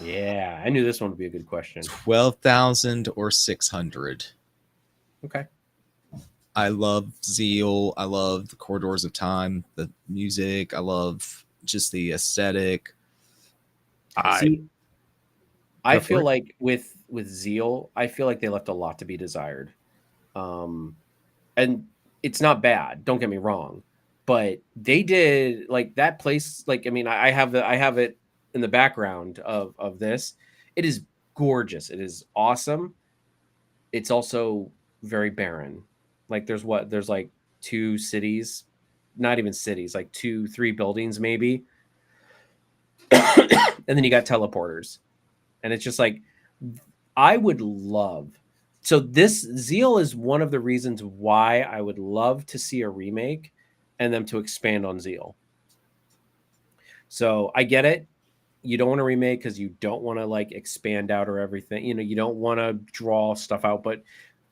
Yeah, I knew this one would be a good question. 12,000 or 600. Okay. I love Zeal. I love the Corridors of Time, the music. I love just the aesthetic. I feel like with Zeal, I feel like they left a lot to be desired. And it's not bad, don't get me wrong, but they did like that place. Like, I mean, I have it in the background of this. It is gorgeous. It is awesome. It's also very barren. Like there's like 2 cities, not even cities, like 2-3 buildings maybe. And then you got teleporters. And it's just like, I would love. So this Zeal is one of the reasons why I would love to see a remake and them to expand on Zeal. So I get it. You don't want to remake because you don't want to like expand out or everything. You don't want to draw stuff out. But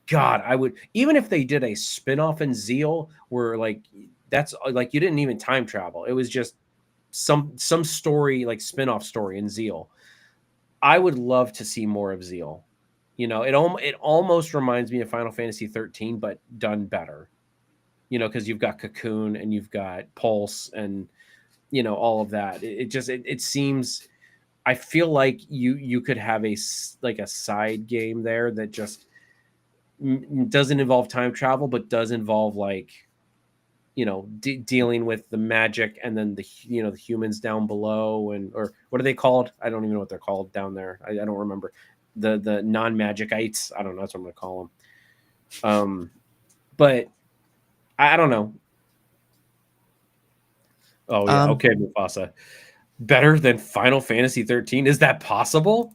God, I would, even if they did a spinoff in Zeal where like that's like you didn't even time travel. It was just some story, like spinoff story in Zeal. I would love to see more of Zeal. It almost reminds me of Final Fantasy 13, but done better. Because you've got Cocoon and you've got Pulse and all of that. It seems. I feel like you could have a side game there that just doesn't involve time travel, but does involve like dealing with the magic and then the humans down below, or what are they called? I don't even know what they're called down there. I don't remember. The non-magicites. I don't know. That's what I'm gonna call them. But I don't know. Oh yeah, okay, Mufasa. Better than Final Fantasy 13? Is that possible?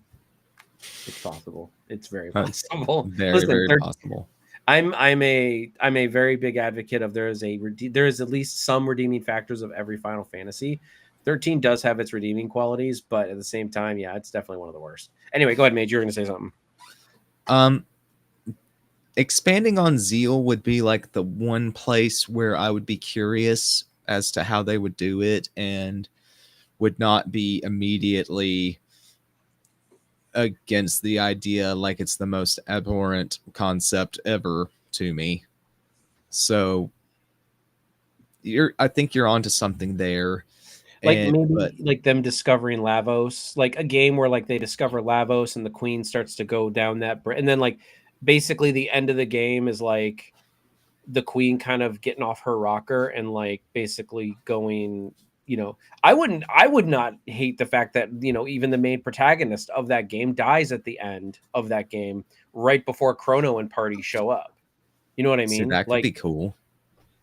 It's possible. It's very possible. Very possible. I'm a very big advocate of there is at least some redeeming factors of every Final Fantasy. 13 does have its redeeming qualities, but at the same time, yeah, it's definitely one of the worst. Anyway, go ahead, Mage. You're going to say something. Expanding on Zeal would be like the one place where I would be curious as to how they would do it and would not be immediately against the idea, like it's the most abhorrent concept ever to me. So I think you're onto something there. Like And but maybe like them discovering Lavos, like a game where like they discover Lavos and the queen starts to go down and then like basically the end of the game is like the queen kind of getting off her rocker and like basically going, I would not hate the fact that, even the main protagonist of that game dies at the end of that game right before Chrono and party show up. You know what I see, mean? that could Like, be cool.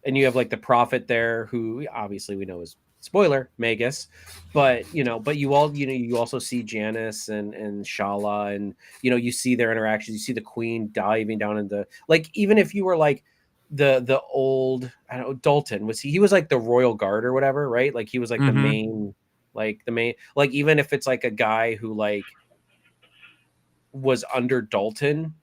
and you have like the prophet there who obviously we know is spoiler Magus, but you also see Janice and Shala, and you see their interactions, you see the queen diving down into, like, even if you were like the old, I don't know, Dalton was, he was like the royal guard or whatever, right? Like he was like the Mm-hmm. main, like even if it's like a guy who like was under Dalton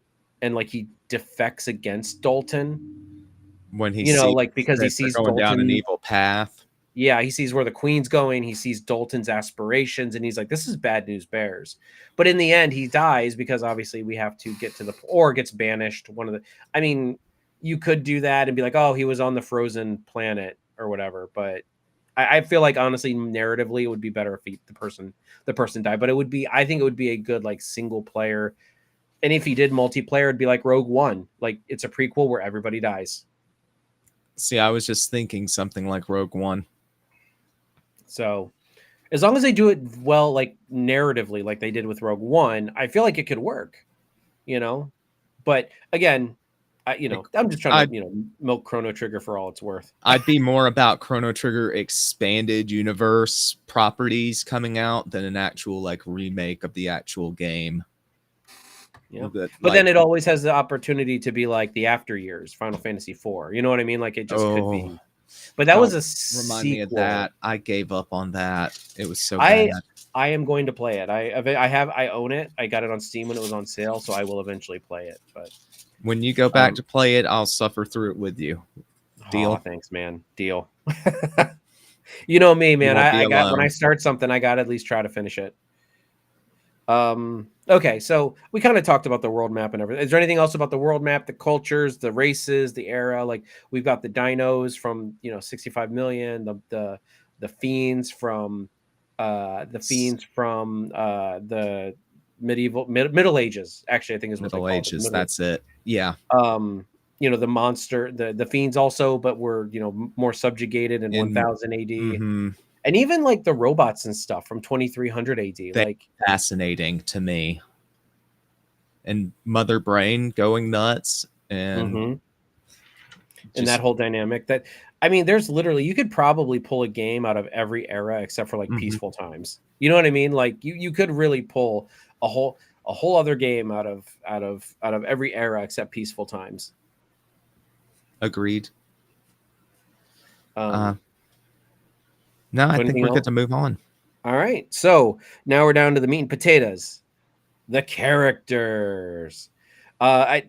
and like he defects against Dalton, When he sees like because he that they're sees going down an Dalton. evil path. Yeah, he sees where the queen's going. He sees Dalton's aspirations, and he's like, "This is bad news bears." But in the end, he dies because obviously we have to get to or gets banished. I mean, you could do that and be like, "Oh, he was on the frozen planet or whatever." But I feel like honestly, narratively, it would be better if the person died. But I think it would be a good like single player. And if he did multiplayer, it'd be like Rogue One, like it's a prequel where everybody dies. See, I was just thinking something like Rogue One. So as long as they do it well, like narratively, like they did with Rogue One, I feel like it could work, you know. But again, Like, I'm just trying I'd to, milk Chrono Trigger for all it's worth. I'd be more about Chrono Trigger expanded universe properties coming out than an actual like remake of the actual game. Yeah, That, but then like, it always has the opportunity to be like the after years, Final Fantasy IV. You know what I mean? Like it just could oh, be. But that was don't a remind me of sequel. that. I gave up on that. It was so I bad. I am going to play it. I own it. I got it on Steam when it was on sale, so I will eventually play it. But When you go back to play it, I'll suffer through it with you. Deal? Oh, thanks, man. Deal. You know me, You man. won't be I got, when I alone. start something, I got to at least try to finish it. Okay, so we kind of talked about the world map and everything. Is there anything else about the world map, the cultures, the races, the era? Like we've got the dinos from 65 million, the fiends from the Middle Ages. Actually, I think is what they Middle call it. Ages. That's it. Yeah. The monster, the fiends also, but were more subjugated in 1000 AD. Mm-hmm. And even like the robots and stuff from 2300 AD, They like fascinating to me. And Mother Brain going nuts and and that whole dynamic that, I mean, there's literally, you could probably pull a game out of every era except for like Peaceful Times. You know what I mean? Like you could really pull a whole other game out of every era except Peaceful Times. Agreed. Um, No, I think anything we're else? good to move on. All right. So now we're down to the meat and potatoes, the characters. I'm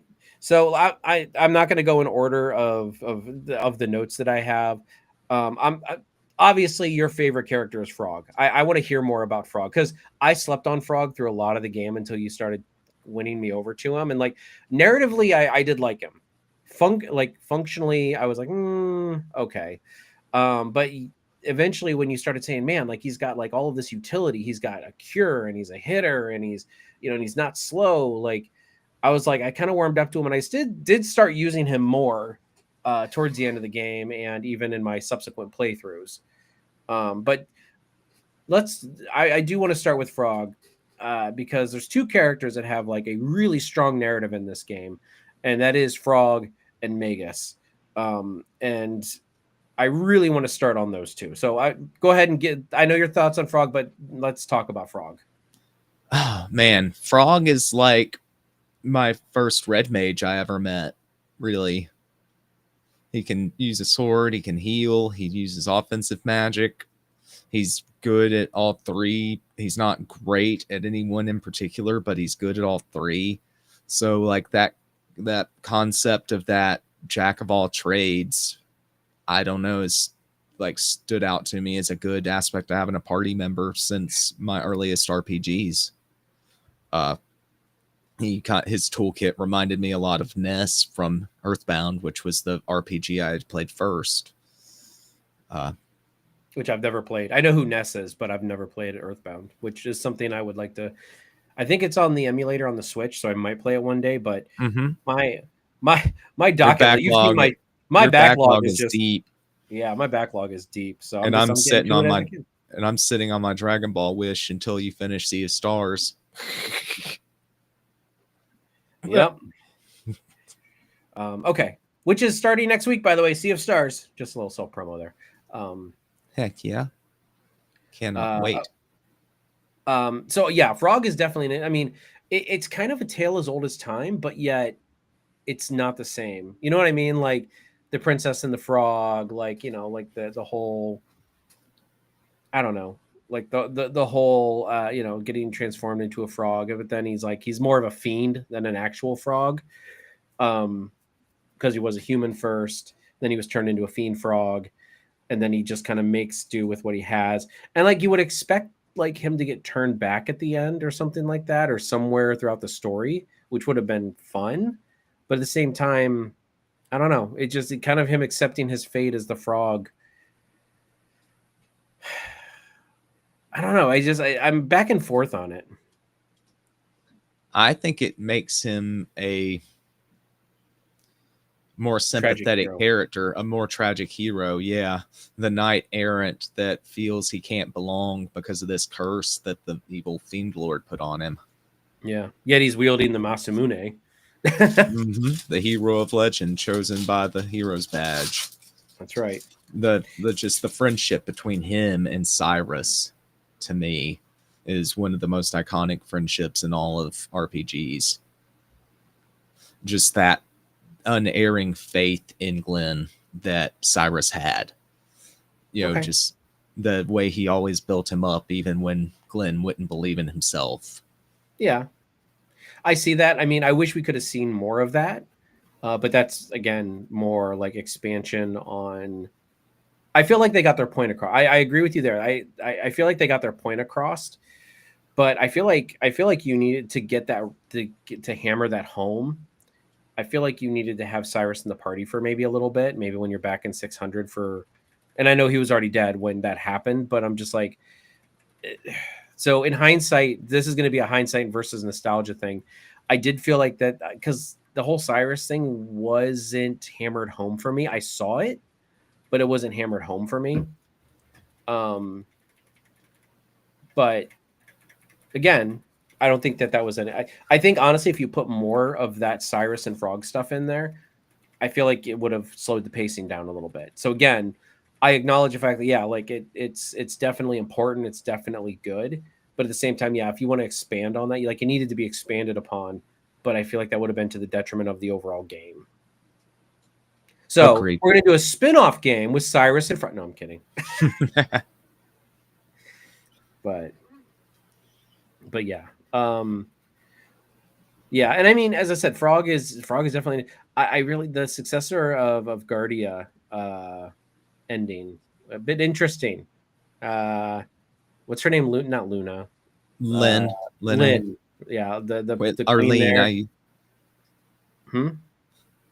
not going to go in order of the notes that I have. Obviously your favorite character is Frog. I want to hear more about Frog because I slept on Frog through a lot of the game until you started winning me over to him, and like narratively, I did like him. Functionally, I was like, okay, but eventually when you started saying, man, like he's got like all of this utility, he's got a cure and he's a hitter and he's and he's not slow, like I was like, I kind of warmed up to him, and I did start using him more towards the end of the game and even in my subsequent playthroughs. But I do want to start with Frog because there's two characters that have like a really strong narrative in this game, and that is Frog and Magus. And I really want to start on those two. So I go ahead and I know your thoughts on Frog, but let's talk about Frog. Oh, man, Frog is like my first red mage I ever met. Really, he can use a sword, he can heal, he uses offensive magic. He's good at all three. He's not great at any one in particular, but he's good at all three. So like that concept of that jack of all trades, I don't know, is like stood out to me as a good aspect of having a party member since my earliest RPGs. Uh, his toolkit reminded me a lot of Ness from Earthbound, which was the RPG I had played first. Which I've never played. I know who Ness is, but I've never played Earthbound, which is something I would like to. I think it's on the emulator on the Switch, so I might play it one day. But Mm-hmm. my my Your docket, you've seen backlog, my your backlog is is just deep, yeah, my backlog is deep. So and I'm getting to it as I can. I'm sitting on my Dragon Ball wish until you finish Sea of Stars. Yep. Okay, which is starting next week, by the way. Sea of Stars. Just a little self promo there. Heck yeah, cannot wait. So yeah, Frog is definitely. I mean, it's kind of a tale as old as time, but yet it's not the same. You know what I mean? Like the Princess and the Frog, like like the whole. I don't know, like the whole getting transformed into a frog, but then he's more of a fiend than an actual frog, because he was a human first, then he was turned into a fiend frog, and then he just kind of makes do with what he has, and like you would expect like him to get turned back at the end or something like that, or somewhere throughout the story, which would have been fun, but at the same time, I don't know, it kind of him accepting his fate as the frog. I don't know. I'm back and forth on it. I think it makes him a more sympathetic character, a more tragic hero. Yeah. The knight errant that feels he can't belong because of this curse that the evil fiend lord put on him. Yeah. Yet he's wielding the Masamune. The hero of legend chosen by the hero's badge. That's right. The friendship between him and Cyrus, to me, is one of the most iconic friendships in all of RPGs. Just that unerring faith in Glenn that Cyrus had. Just the way he always built him up, even when Glenn wouldn't believe in himself. Yeah. I see that. I mean, I wish we could have seen more of that. But that's, again, more like expansion on... I feel like they got their point across. I agree with you there. I feel like they got their point across, but I feel like you needed to get that to hammer that home. I feel like you needed to have Cyrus in the party for maybe a little bit, maybe when you're back in 600 and I know he was already dead when that happened, but I'm just like, so in hindsight, this is going to be a hindsight versus nostalgia thing. I did feel like that because the whole Cyrus thing wasn't hammered home for me. I saw it, but it wasn't hammered home for me. But again, I don't think that was I think honestly, if you put more of that Cyrus and Frog stuff in there, I feel like it would have slowed the pacing down a little bit. So again, I acknowledge the fact that like it's definitely important, it's definitely good, but at the same time, if you want to expand on that, it needed to be expanded upon. But I feel like that would have been to the detriment of the overall game. So Agreed. We're gonna do a spin-off game with Cyrus and Frog. No, I'm kidding. but yeah. Yeah, and I mean, as I said, Frog is definitely. I really the successor of Guardia ending a bit interesting. What's her name? Not Luna. Lynn. Lynn. Yeah, the Arlene.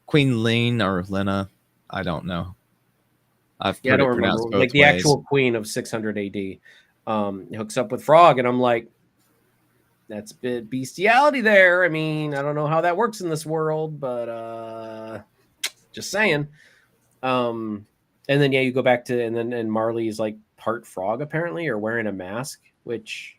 Queen Lynn or Lena. I don't know. I don't remember. Like the actual queen of 600 AD hooks up with Frog, and I'm like, that's a bit bestiality there. I mean, I don't know how that works in this world, but just saying. And then you go back to and Marley's like part frog apparently, or wearing a mask, which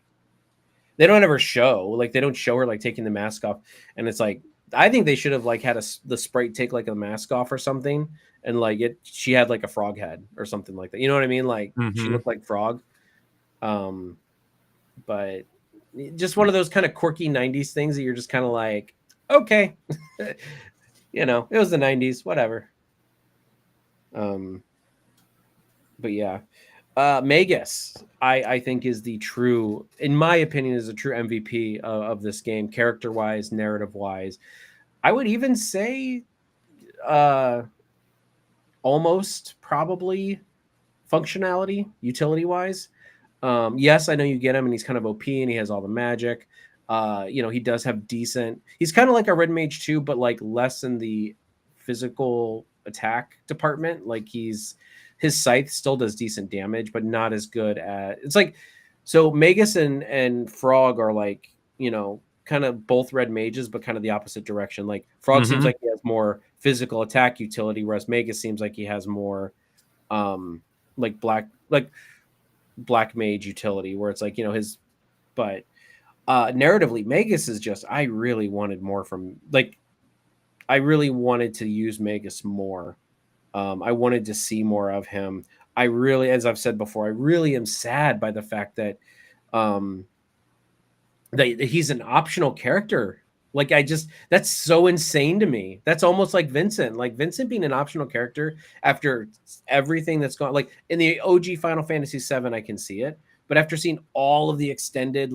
they don't ever show. Like they don't show her like taking the mask off, and it's like I think they should have like had the sprite take like a mask off or something, and like she had like a frog head or something like that. You know what I mean? Like she looked like Frog. But just one of those kind of quirky 90s things that you're just kind of like, okay, it was the 90s, whatever. But yeah, Magus, I think is in my opinion, is a true MVP of this game, character wise, narrative wise. I would even say, almost probably functionality, utility wise. Yes, I know you get him, and he's kind of OP, and he has all the magic. He does have decent. He's kind of like a red mage too, but like less in the physical attack department. Like his scythe still does decent damage, but not as good at. It's like so Magus and Frog are like kind of both red mages, but kind of the opposite direction. Like Frog seems like he has more physical attack utility, whereas Magus seems like he has more like black mage utility, where it's like his but narratively Magus is just I really wanted more from I really wanted to use Magus more. I wanted to see more of him. I really, as I've said before, I really am sad by the fact that that he's an optional character. Like that's so insane to me. That's almost like Vincent. Like Vincent being an optional character after everything that's gone. Like in the OG Final Fantasy VII, I can see it. But after seeing all of the extended,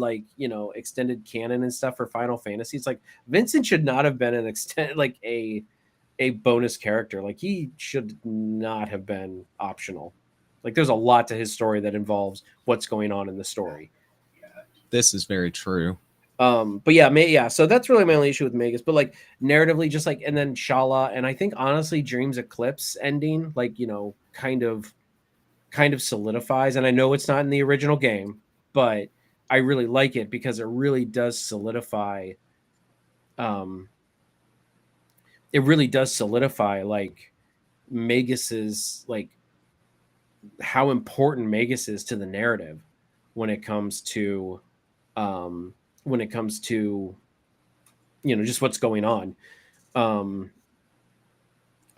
extended canon and stuff for Final Fantasy, it's like Vincent should not have been an extended, like a bonus character. Like he should not have been optional. Like there's a lot to his story that involves what's going on in the story. This is very true. But yeah, so that's really my only issue with Magus. But like narratively, just like and then Shala, and I think honestly, Dreams Eclipse ending, kind of solidifies. And I know it's not in the original game, but I really like it because it really does solidify. It really does solidify like Magus's like how important Magus is to the narrative when it comes to just what's going on. I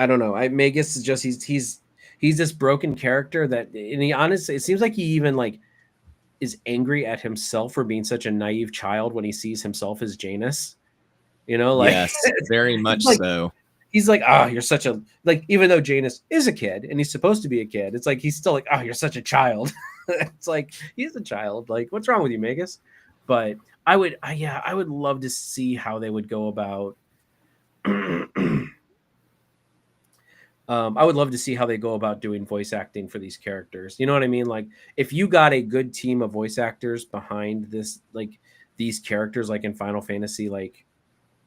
don't know. Magus is just he's this broken character that, and he honestly, it seems like he even like is angry at himself for being such a naive child when he sees himself as Janus. Yes, very much like, so. He's like, you're such a even though Janus is a kid and he's supposed to be a kid, it's like he's still like, you're such a child. It's like he's a child. Like, what's wrong with you, Magus? But I would love to see how they would go about. I would love to see how they go about doing voice acting for these characters. You know what I mean? Like, if you got a good team of voice actors behind this, like these characters, like in Final Fantasy, like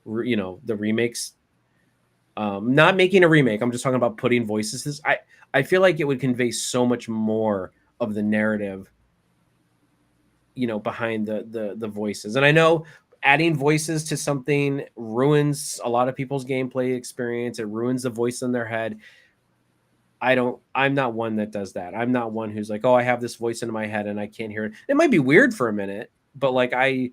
the remakes. Not making a remake. I'm just talking about putting voices. I feel like it would convey so much more of the narrative, behind the voices. And I know adding voices to something ruins a lot of people's gameplay experience. It ruins the voice in their head. I'm not one that does that. I'm not one who's like, I have this voice in my head and I can't hear it. It might be weird for a minute, but like I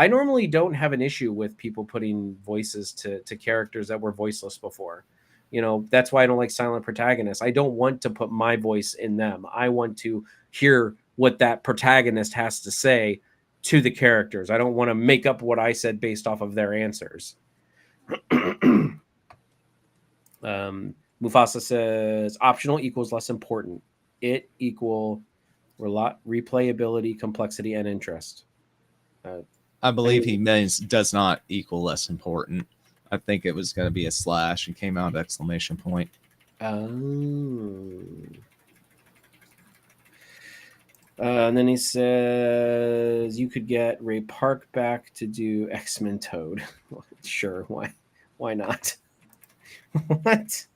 normally don't have an issue with people putting voices to characters that were voiceless before. That's why I don't like silent protagonists. I don't want to put my voice in them. I want to hear what that protagonist has to say to the characters. I don't want to make up what I said based off of their answers. Mufasa says optional equals less important. It equal replayability, complexity, and interest. I believe he means does not equal less important. I think it was going to be a slash and came out exclamation point. And then he says you could get Ray Park back to do X-Men Toad. Sure, why not? What?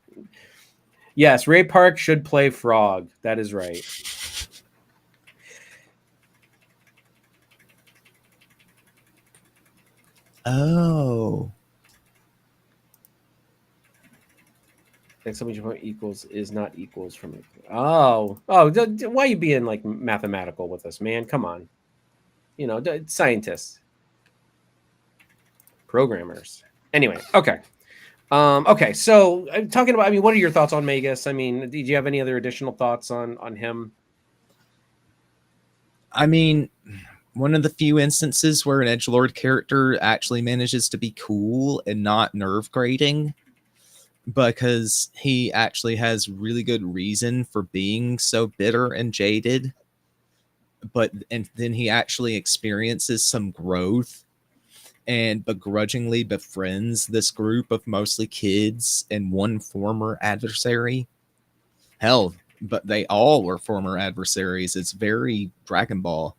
Yes, Ray Park should play Frog. That is right. Oh. Exclamation point equals is not equals from it. Oh, why are you being like mathematical with us, man? Come on. Scientists, programmers. Anyway, okay. Okay, so talking about, what are your thoughts on Magus? Did you have any other additional thoughts on him? One of the few instances where an edgelord character actually manages to be cool and not nerve grating, because he actually has really good reason for being so bitter and jaded, and then he actually experiences some growth and begrudgingly befriends this group of mostly kids and one former adversary. Hell, but they all were former adversaries. It's very Dragon Ball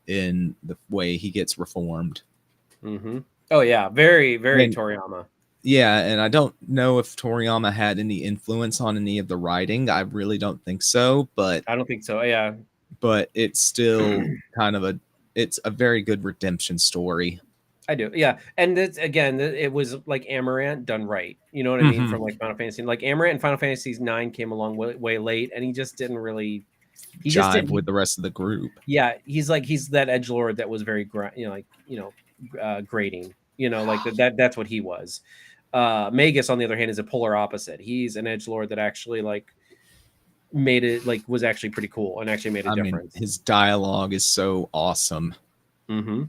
in the way he gets reformed. Mm-hmm. Oh yeah, very very And Toriyama. yeah, and I don't know if Toriyama had any influence on any of the writing. I really don't think so, I don't think so. Yeah, but it's still kind of it's a very good redemption story. I do. Yeah, and it's, again, it was like Amaranth done right. You know what I mean? Hmm. From like Final Fantasy, like Amaranth and Final Fantasy 9 came along way, way late, and he just didn't really. He just Jive didn't. with the rest of the group. Yeah, he's that edge lord that was very grating. Like that's what he was. Magus, on the other hand, is a polar opposite. He's an edge lord that actually like made it, like, was actually pretty cool and actually made a I mean, difference. his dialogue is so awesome. Mm-hmm.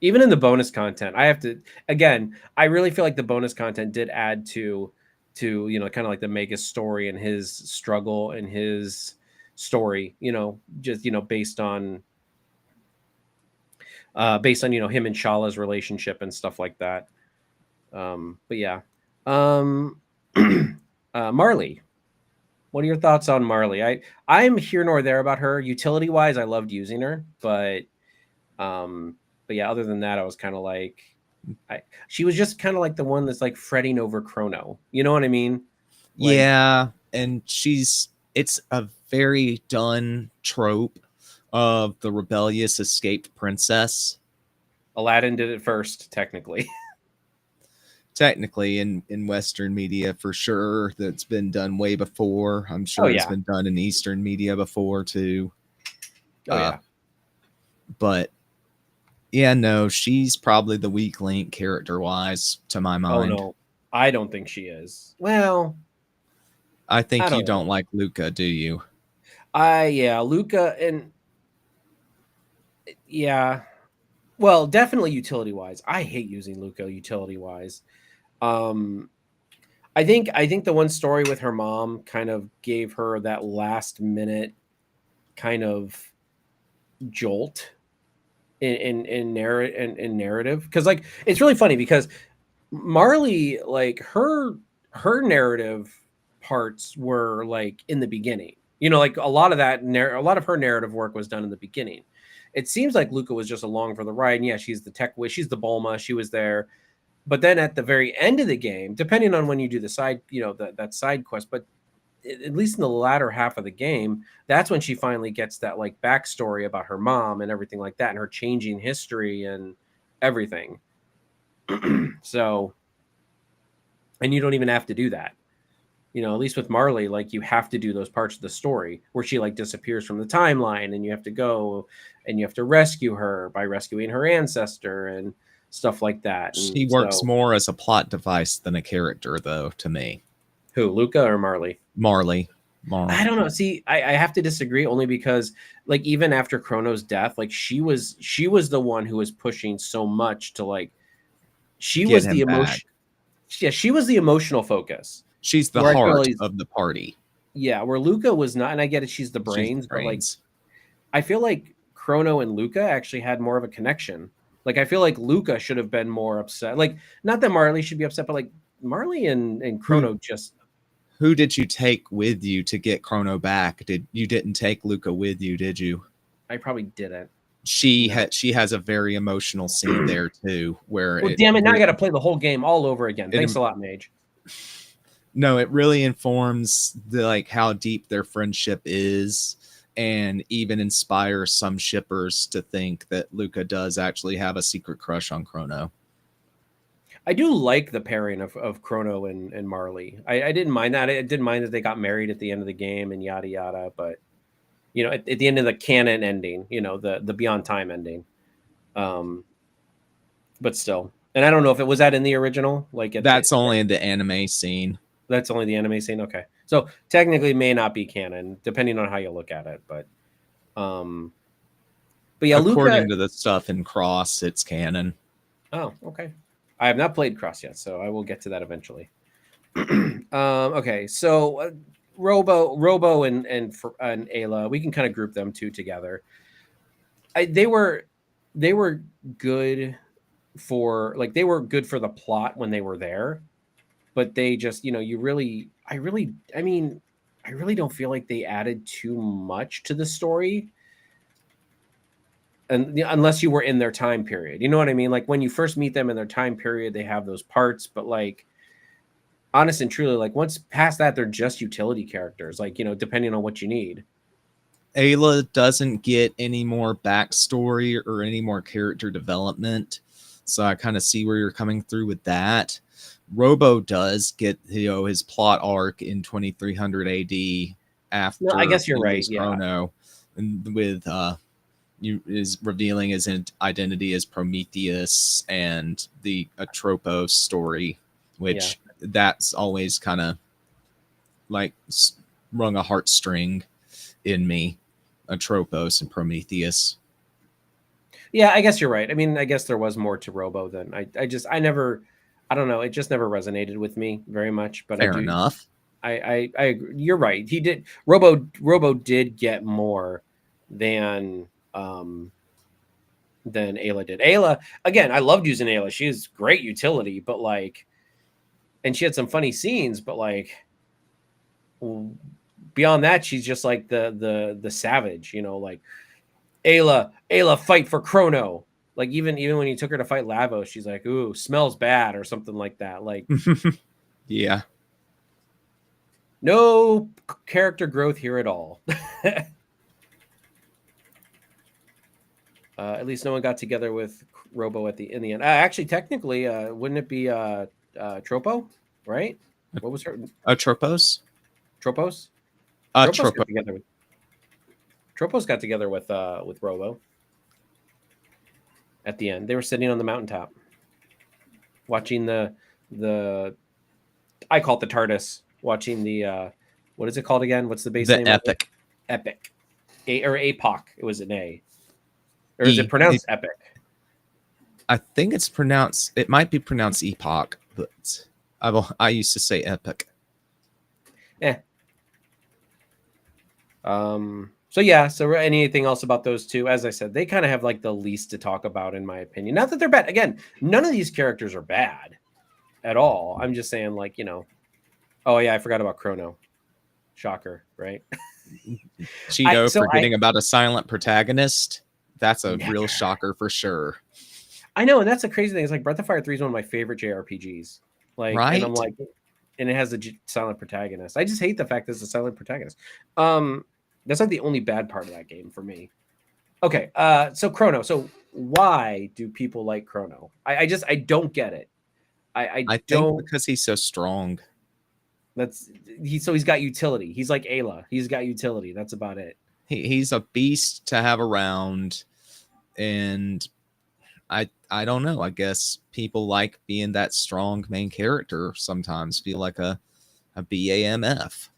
Even in the bonus content, I have to, again, I really feel like the bonus content did add to kind of like the Magus story and his struggle and his story, just based on him and Shala's relationship and stuff like that. But yeah. um Marley, what are your thoughts on Marley? I'm here nor there about her. Utility wise, I loved using her, um but yeah, other than that, I was kind of like, she was just kind of like the one that's like fretting over Chrono, you know what I mean? Like, Yeah, and it's a very done trope of the rebellious escaped princess. Aladdin did it first, technically. Technically, in Western media, for sure, that's been done way before. I'm Oh sure it's yeah. been done in Eastern media before too. Oh Uh, yeah. but yeah, no, she's probably the weak link character wise to my Oh mind. no, I don't think she is. Well, I I think you don't don't know. like Luca, do you? Yeah, Luca, and yeah, well, definitely utility wise. I hate using Luca utility wise. Um, I think the one story with her mom kind of gave her that last minute kind of jolt in narrative, because like it's really funny because Marley, like her narrative parts were like in the beginning. Like a lot of her narrative work was done in the beginning. It seems like Luca was just along for the ride. And yeah, she's the tech wish, she's the Bulma, she was there. But then at the very end of the game, depending on when you do the side, that side quest, but at least in the latter half of the game, that's when she finally gets that like backstory about her mom and everything like that, and her changing history and everything. So, and you don't even have to do that. At least with Marley, like you have to do those parts of the story where she like disappears from the timeline, and you have to go and you have to rescue her by rescuing her ancestor and stuff like that. And She works so, more as a plot device than a character, though, to me. who, Luca or Marley? Marley. I don't know. See, I have to disagree, only because like even after Chrono's death, like she was the one who was pushing so much to like, she Get was him the back. emotion. Yeah, she was the emotional focus. She's the Where I feel heart like, of the party. yeah, where Luca was not, and I get it, she's the She's the brains, but like brains. I feel like Chrono and Luca actually had more of a connection. Like I feel like Luca should have been more upset. Like, not that Marley should be upset, but like Marley and Who Chrono just, who did you take with you to get Chrono back? Didn't take Luca with you, did you? I probably didn't. She No. had she has a very emotional scene there too, where Well, it damn it! Now I got to really play the whole game all over again. it Thanks a lot, Mage. no, it really informs the like how deep their friendship is, and even inspires some shippers to think that Luca does actually have a secret crush on Chrono. I do like the pairing of Chrono and Marley. I didn't mind that. I didn't mind that they got married at the end of the game and yada yada. But at the end of the canon ending, the Beyond Time ending. Um, but still, and I don't know if it was that in the original. Like at the That's only in the anime scene. That's only the anime scene. Okay, so technically may not be canon depending on how you look at it. Um, but yeah, Luca. According to the stuff in Cross, it's canon. Oh, okay. I have not played Cross yet, so I will get to that eventually. Okay, so Robo and Ayla, we can kind of group them two together. They were good for, like, they were good for the plot when they were there, but they just I really don't feel like they added too much to the story. and unless you were in their time period, you know what I mean? Like when you first meet them in their time period, they have those parts, but like honest and truly, like once past that, they're just utility characters, like, you know, depending on what you need. Ayla doesn't get any more backstory or any more character development, so I kind of see where you're coming through with that. Robo does get, you know, his plot arc in 2300 AD No, I after guess you're he right. was Yeah. Chrono, and with you is revealing his identity as Prometheus and the Atropos story, which that's always kind of like rung a heartstring in me. Atropos and Prometheus. Yeah, I guess you're right. I mean, I guess there was more to Robo than I never, I don't know. It just never resonated with me very much, but I Fair do, enough. I agree. You're right. He did, Robo did get more than, than Ayla did. Ayla, again, I loved using Ayla. She is great utility, but like, and she had some funny scenes, but like, beyond that, she's just like the savage, you know, like Ayla, fight for Chrono. Like even when you took her to fight Lavos, she's like, ooh, smells bad or something like that. Like Yeah. no character growth here at all. At least no one got together with Robo at the in the end. Actually, technically, wouldn't it be Tropo? Right? What was her Atropos? Tropos? Tropos got Atropos. together with Tropos got together with Robo at the end. They were sitting on the mountaintop watching the I call it the TARDIS, watching the what is it called again? What's the base The name of it? Epic. Epic. Or APOC. It was an A. Or is it E. pronounced Epic? I think it's pronounced, it might be pronounced Epoch, but I used to say Epic. Yeah. So yeah, so anything else about those two? As I said, they kind of have like the least to talk about in my opinion. Not that they're bad. Again, none of these characters are bad at all. I'm just saying, like, you know, oh yeah, I forgot about Chrono. Shocker, right? Cheeto forgetting about a silent protagonist. That's a Never. real shocker for sure. I know, and that's the crazy thing. It's like Breath of Fire 3 is one of my favorite JRPGs. Like, and I'm Right? like, and it has a silent protagonist. I just hate the fact that it's a silent protagonist. That's like the only bad part of that game for me. Okay, so Chrono. So why do people like Chrono? I don't get it. I think don't. because he's so strong. He's got utility. He's like Ayla. He's got utility. That's about it. He's a beast to have around, and I don't know. I guess people like being that strong main character. Sometimes feel like a BAMF.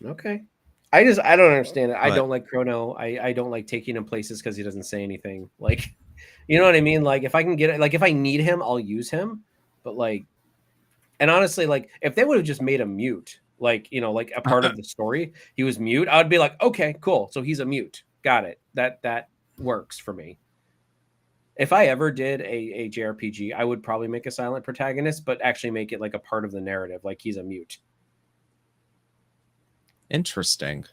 Okay. I don't understand it. I But don't like Chrono. I don't like taking him places because he doesn't say anything. Like, you know what I mean? Like if I can get it, like if I need him, I'll use him. But like, and honestly, like if they would have just made him mute, like, you know, like a part of the story, he was mute, I would be like, okay, cool. So he's a mute. Got it. That works for me. If I ever did a JRPG, I would probably make a silent protagonist, but actually make it like a part of the narrative, like he's a mute. interesting.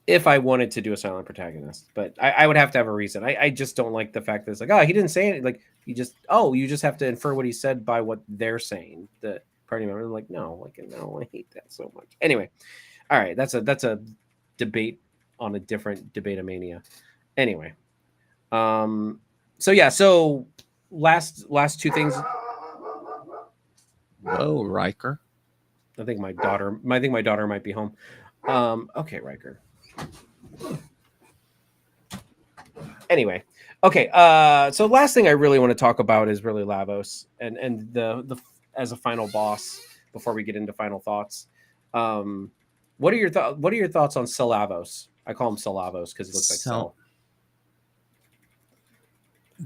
If I wanted to do a silent protagonist, but I would have to have a reason. I just don't like the fact that it's like, oh, he didn't say it. Like you just have to infer what he said by what they're saying. The party member, I'm like, no, I hate that so much. Anyway, all right, that's a debate on a different debate-a-mania. Anyway, so yeah, so last two things. Whoa, Riker. I think my daughter might be home. Okay, Riker. Anyway, okay. So last thing I really want to talk about is really Lavos and the as a final boss before we get into final thoughts. What are your thoughts on Celavos? I call him Celavos because he looks like Cell.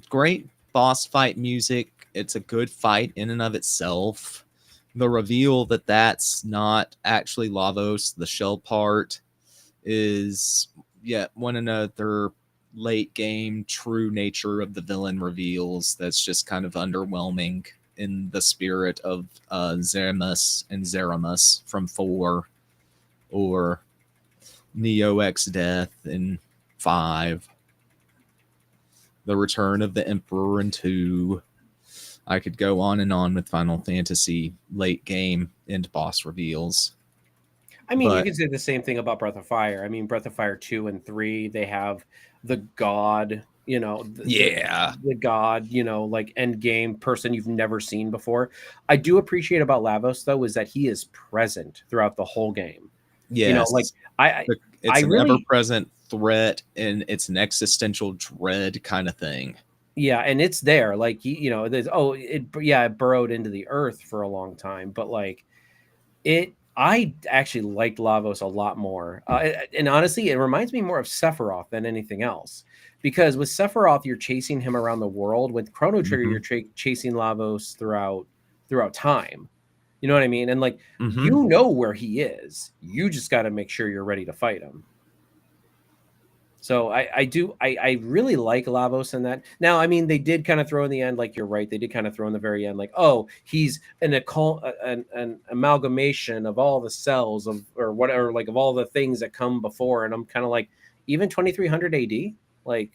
Great boss fight music. It's a good fight in and of itself. The reveal that that's not actually Lavos, the shell part, is yet one another late game true nature of the villain reveals that's just kind of underwhelming in the spirit of Zeramus and Zeramus from 4 or Neo X Death in 5. The Return of the Emperor in 2. I could go on and on with Final Fantasy late game end boss reveals. I mean, you But can say the same thing about Breath of Fire. I mean, Breath of Fire 2 and 3, they have the god, you know, yeah, the god, you know, like end game person you've never seen before. I do appreciate about Lavos though is that he is present throughout the whole game. You know, like yes, I I it's an really ever-present threat and it's an existential dread kind of thing. yeah, and it's there. Like you know, there's it burrowed into the earth for a long time, but like I actually liked Lavos a lot more. And honestly, it reminds me more of Sephiroth than anything else. Because with Sephiroth, you're chasing him around the world. With Chrono Trigger, Hmm. you're chasing Lavos throughout time. You know what I mean? And like Hmm. you know where he is. You just got to make sure you're ready to fight him. So I really like Lavos in that. Now, I mean, they did kind of throw in the end, like you're right, they did kind of throw in the very end, like, oh, he's an amalgamation of all the cells of or whatever, like of all the things that come before, and I'm kind of like, even 2300 AD, like,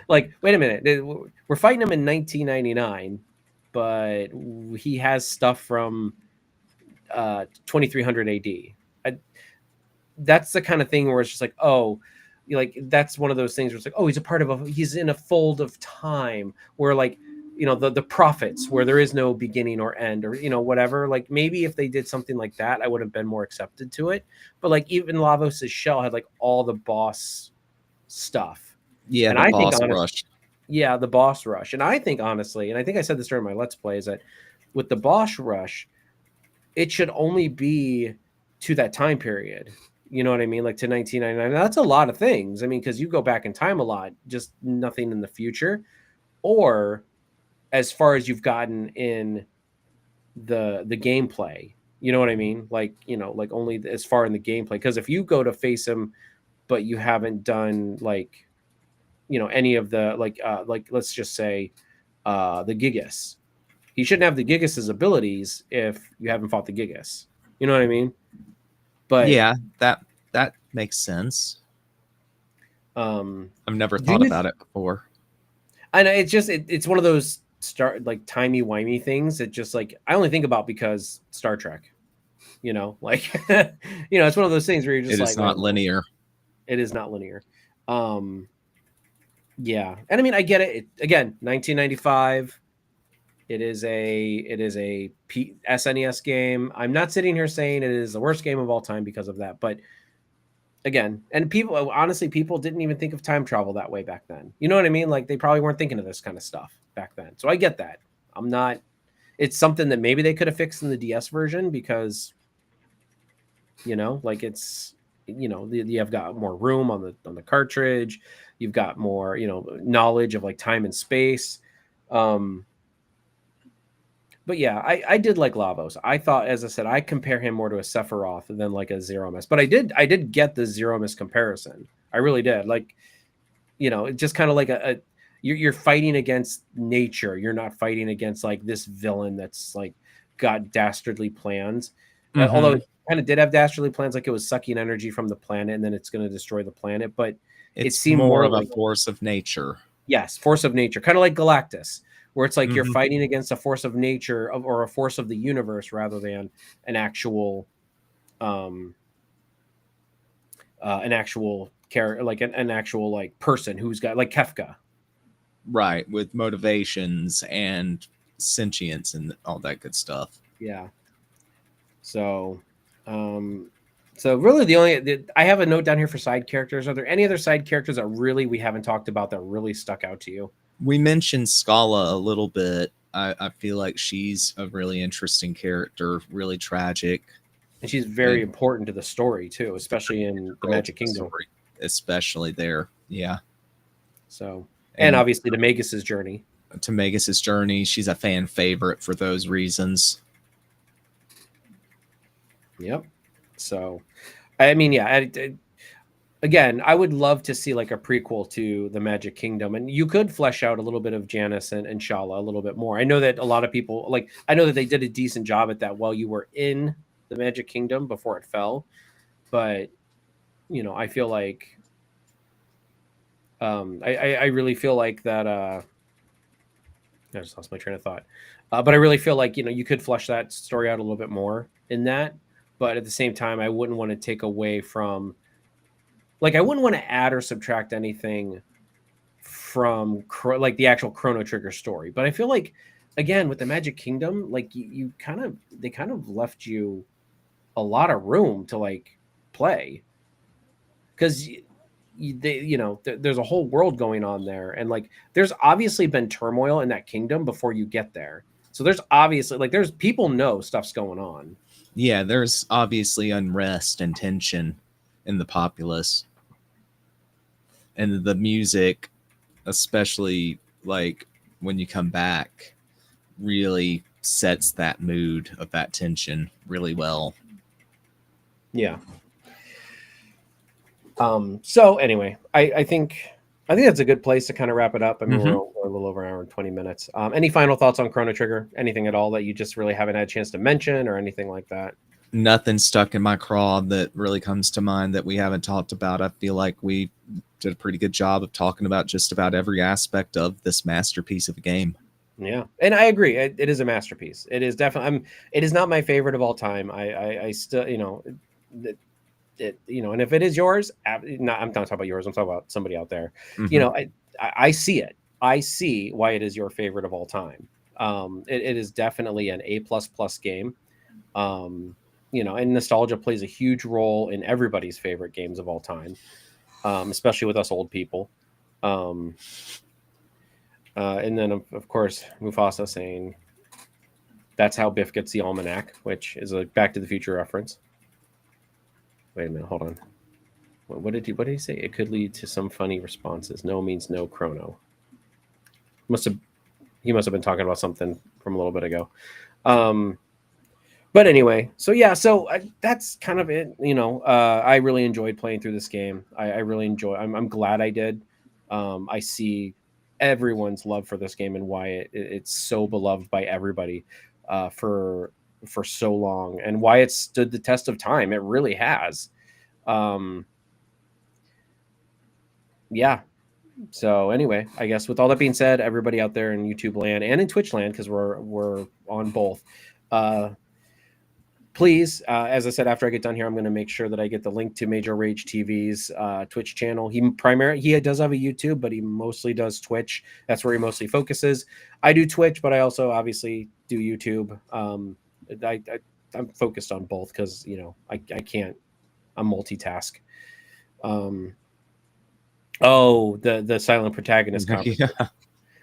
like wait a minute, we're fighting him in 1999, but he has stuff from 2300 AD. That's the kind of thing where it's just like, oh, like that's one of those things where it's like, oh, he's in a fold of time where like, you know, the prophets where there is no beginning or end or, you know, whatever. Like maybe if they did something like that, I would have been more accepted to it. But like even Lavos's shell had like all the boss stuff. Yeah, And the I think boss honestly, rush. yeah, the boss rush. And I think honestly, and I think I said this during my Let's Play, is that with the boss rush, it should only be to that time period. You know what I mean? Like to 1999. That's a lot of things. I mean, because you go back in time a lot, just nothing in the future, or as far as you've gotten in the gameplay. You know what I mean? Like, you know, like only as far in the gameplay. Because if you go to face him, but you haven't done like, you know, any of the like let's just say the Gigas. He shouldn't have the Gigas's abilities if you haven't fought the Gigas. You know what I mean? But Yeah, that makes sense. um I've never do thought you about it before. and it's just it's one of those start like timey wimey things that just like I only think about because Star Trek, you know, like you know, it's one of those things where you're just It is like, not man, linear. it is not linear. um yeah, and I mean I get it, again, 1995. It is a SNES game. I'm not sitting here saying it is the worst game of all time because of that, but again, and people honestly, people didn't even think of time travel that way back then. You know what I mean? Like they probably weren't thinking of this kind of stuff back then. So I get that. I'm not. It's something that maybe they could have fixed in the DS version because, you know, like it's, you know, you have got more room on the cartridge. You've got more, you know, knowledge of like time and space. Um, but yeah, I did like Lavos. I thought, as I said, I compare him more to a Sephiroth than like a Zero Miss. But I did get the Zero Miss comparison. I really did. Like, you know, it's just kind of like you're fighting against nature. You're not fighting against like this villain that's like got dastardly plans. Although Hmm. it kind of did have dastardly plans, like it was sucking energy from the planet and then it's going to destroy the planet. But it It's seemed more more of a like, force of nature. yes, force of nature, kind of like Galactus, where it's like you're Hmm. fighting against a force of nature or a force of the universe rather than an actual um an actual character, like an actual like person who's got like Kefka. Right, with motivations and sentience and all that good stuff. Yeah. So, um, so really I have a note down here for side characters. Are there any other side characters that really we haven't talked about that really stuck out to you? We mentioned Scala a little bit. I feel like she's a really interesting character, really tragic. And she's very It, important to the story too, it's very especially in the integral to Magic the Kingdom. story, especially there. Yeah. So, and And obviously to Magus's journey. to Magus's journey, she's a fan favorite for those reasons. Yep. So, I mean, yeah. Again, I would love to see like a prequel to the Magic Kingdom, and you could flesh out a little bit of Janice and Shala a little bit more. I know that a lot of people like. I know that they did a decent job at that while you were in the Magic Kingdom before it fell, but you know, I feel like I really feel like that. I just lost my train of thought. But I really feel like, you could flesh that story out a little bit more in that. But at the same time, I wouldn't want to take away from, like, I wouldn't want to add or subtract anything from like the actual Chrono Trigger story. But I feel like, again, with the Magic Kingdom, like they kind of left you a lot of room to like play, because there's a whole world going on there, and like there's obviously been turmoil in that kingdom before you get there. So there's obviously, like, there's people know stuff's going on. Yeah, there's obviously unrest and tension in the populace. And the music, especially like when you come back, really sets that mood of that tension really well. Yeah. So anyway, I think that's a good place to kind of wrap it up. I mean, we're a little over an hour and 20 minutes. Any final thoughts on Chrono Trigger? Anything at all that you just really haven't had a chance to mention, or anything like that? Nothing stuck in my craw that really comes to mind that we haven't talked about. I feel like we did a pretty good job of talking about just about every aspect of this masterpiece of a game. Yeah, and I agree. It is a masterpiece. It is definitely. It is not my favorite of all time. I still, and if it is yours, I'm not talking about yours. I'm talking about somebody out there. I see it. I see why it is your favorite of all time. It is definitely an A++ game. And nostalgia plays a huge role in everybody's favorite games of all time, especially with us old people. And then of course Mufasa saying, "That's how Biff gets the almanac," which is a Back to the Future reference. Wait a minute, hold on. What did he say? It could lead to some funny responses. No means no, Chrono. He must have been talking about something from a little bit ago. But anyway, so yeah, that's kind of it. I really enjoyed playing through this game. I really enjoy. I'm glad I did. I see everyone's love for this game and why it's so beloved by everybody for so long, and why it stood the test of time. It really has. Yeah. So anyway, I guess with all that being said, everybody out there in YouTube land and in Twitch land, because we're on both, please, as I said, after I get done here, I'm going to make sure that I get the link to MageORageTV's Twitch channel. He does have a YouTube, but he mostly does Twitch. That's where he mostly focuses. I do Twitch, but I also obviously do YouTube. I'm focused on both because I can't. I'm multitask. The silent protagonist conference.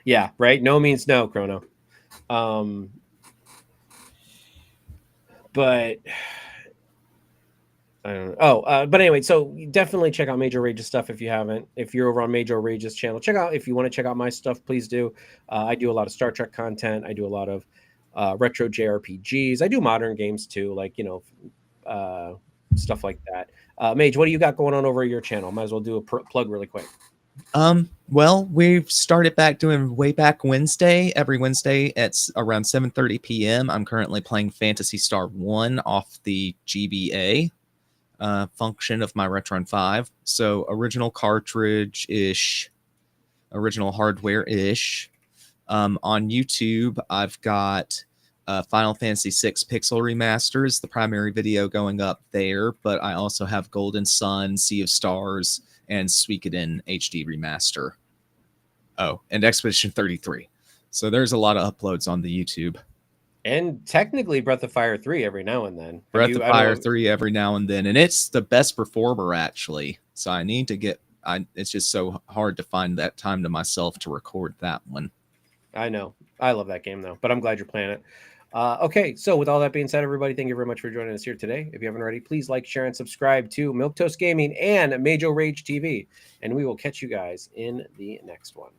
Yeah, right. No means no, Chrono. But I don't know. But anyway, so definitely check out MageORage's stuff if you haven't. If you're over on MageORage's channel, if you want to check out my stuff, please do. I do a lot of Star Trek content. I do a lot of retro JRPGs. I do modern games too, like stuff like that. Mage, what do you got going on over your channel? Might as well do a plug really quick. Well, we've started back doing Way Back Wednesday. Every Wednesday at around 7:30 p.m. I'm currently playing Phantasy Star 1 off the GBA function of my Retron 5. So original cartridge-ish, original hardware-ish. On YouTube, I've got Final Fantasy VI Pixel Remasters, the primary video going up there, but I also have Golden Sun, Sea of Stars, and Suikoden HD Remaster. Oh, and Expedition 33. So there's a lot of uploads on the YouTube. And technically Breath of Fire 3 every now and then. Breath of Fire 3 every now and then. And it's the best performer, actually. So I need to get... it's just so hard to find that time to myself to record that one. I know. I love that game, though. But I'm glad you're playing it. Okay, so with all that being said, everybody, thank you very much for joining us here today. If you haven't already, please like, share, and subscribe to Milquetoast Gaming and MageORageTV. And we will catch you guys in the next one.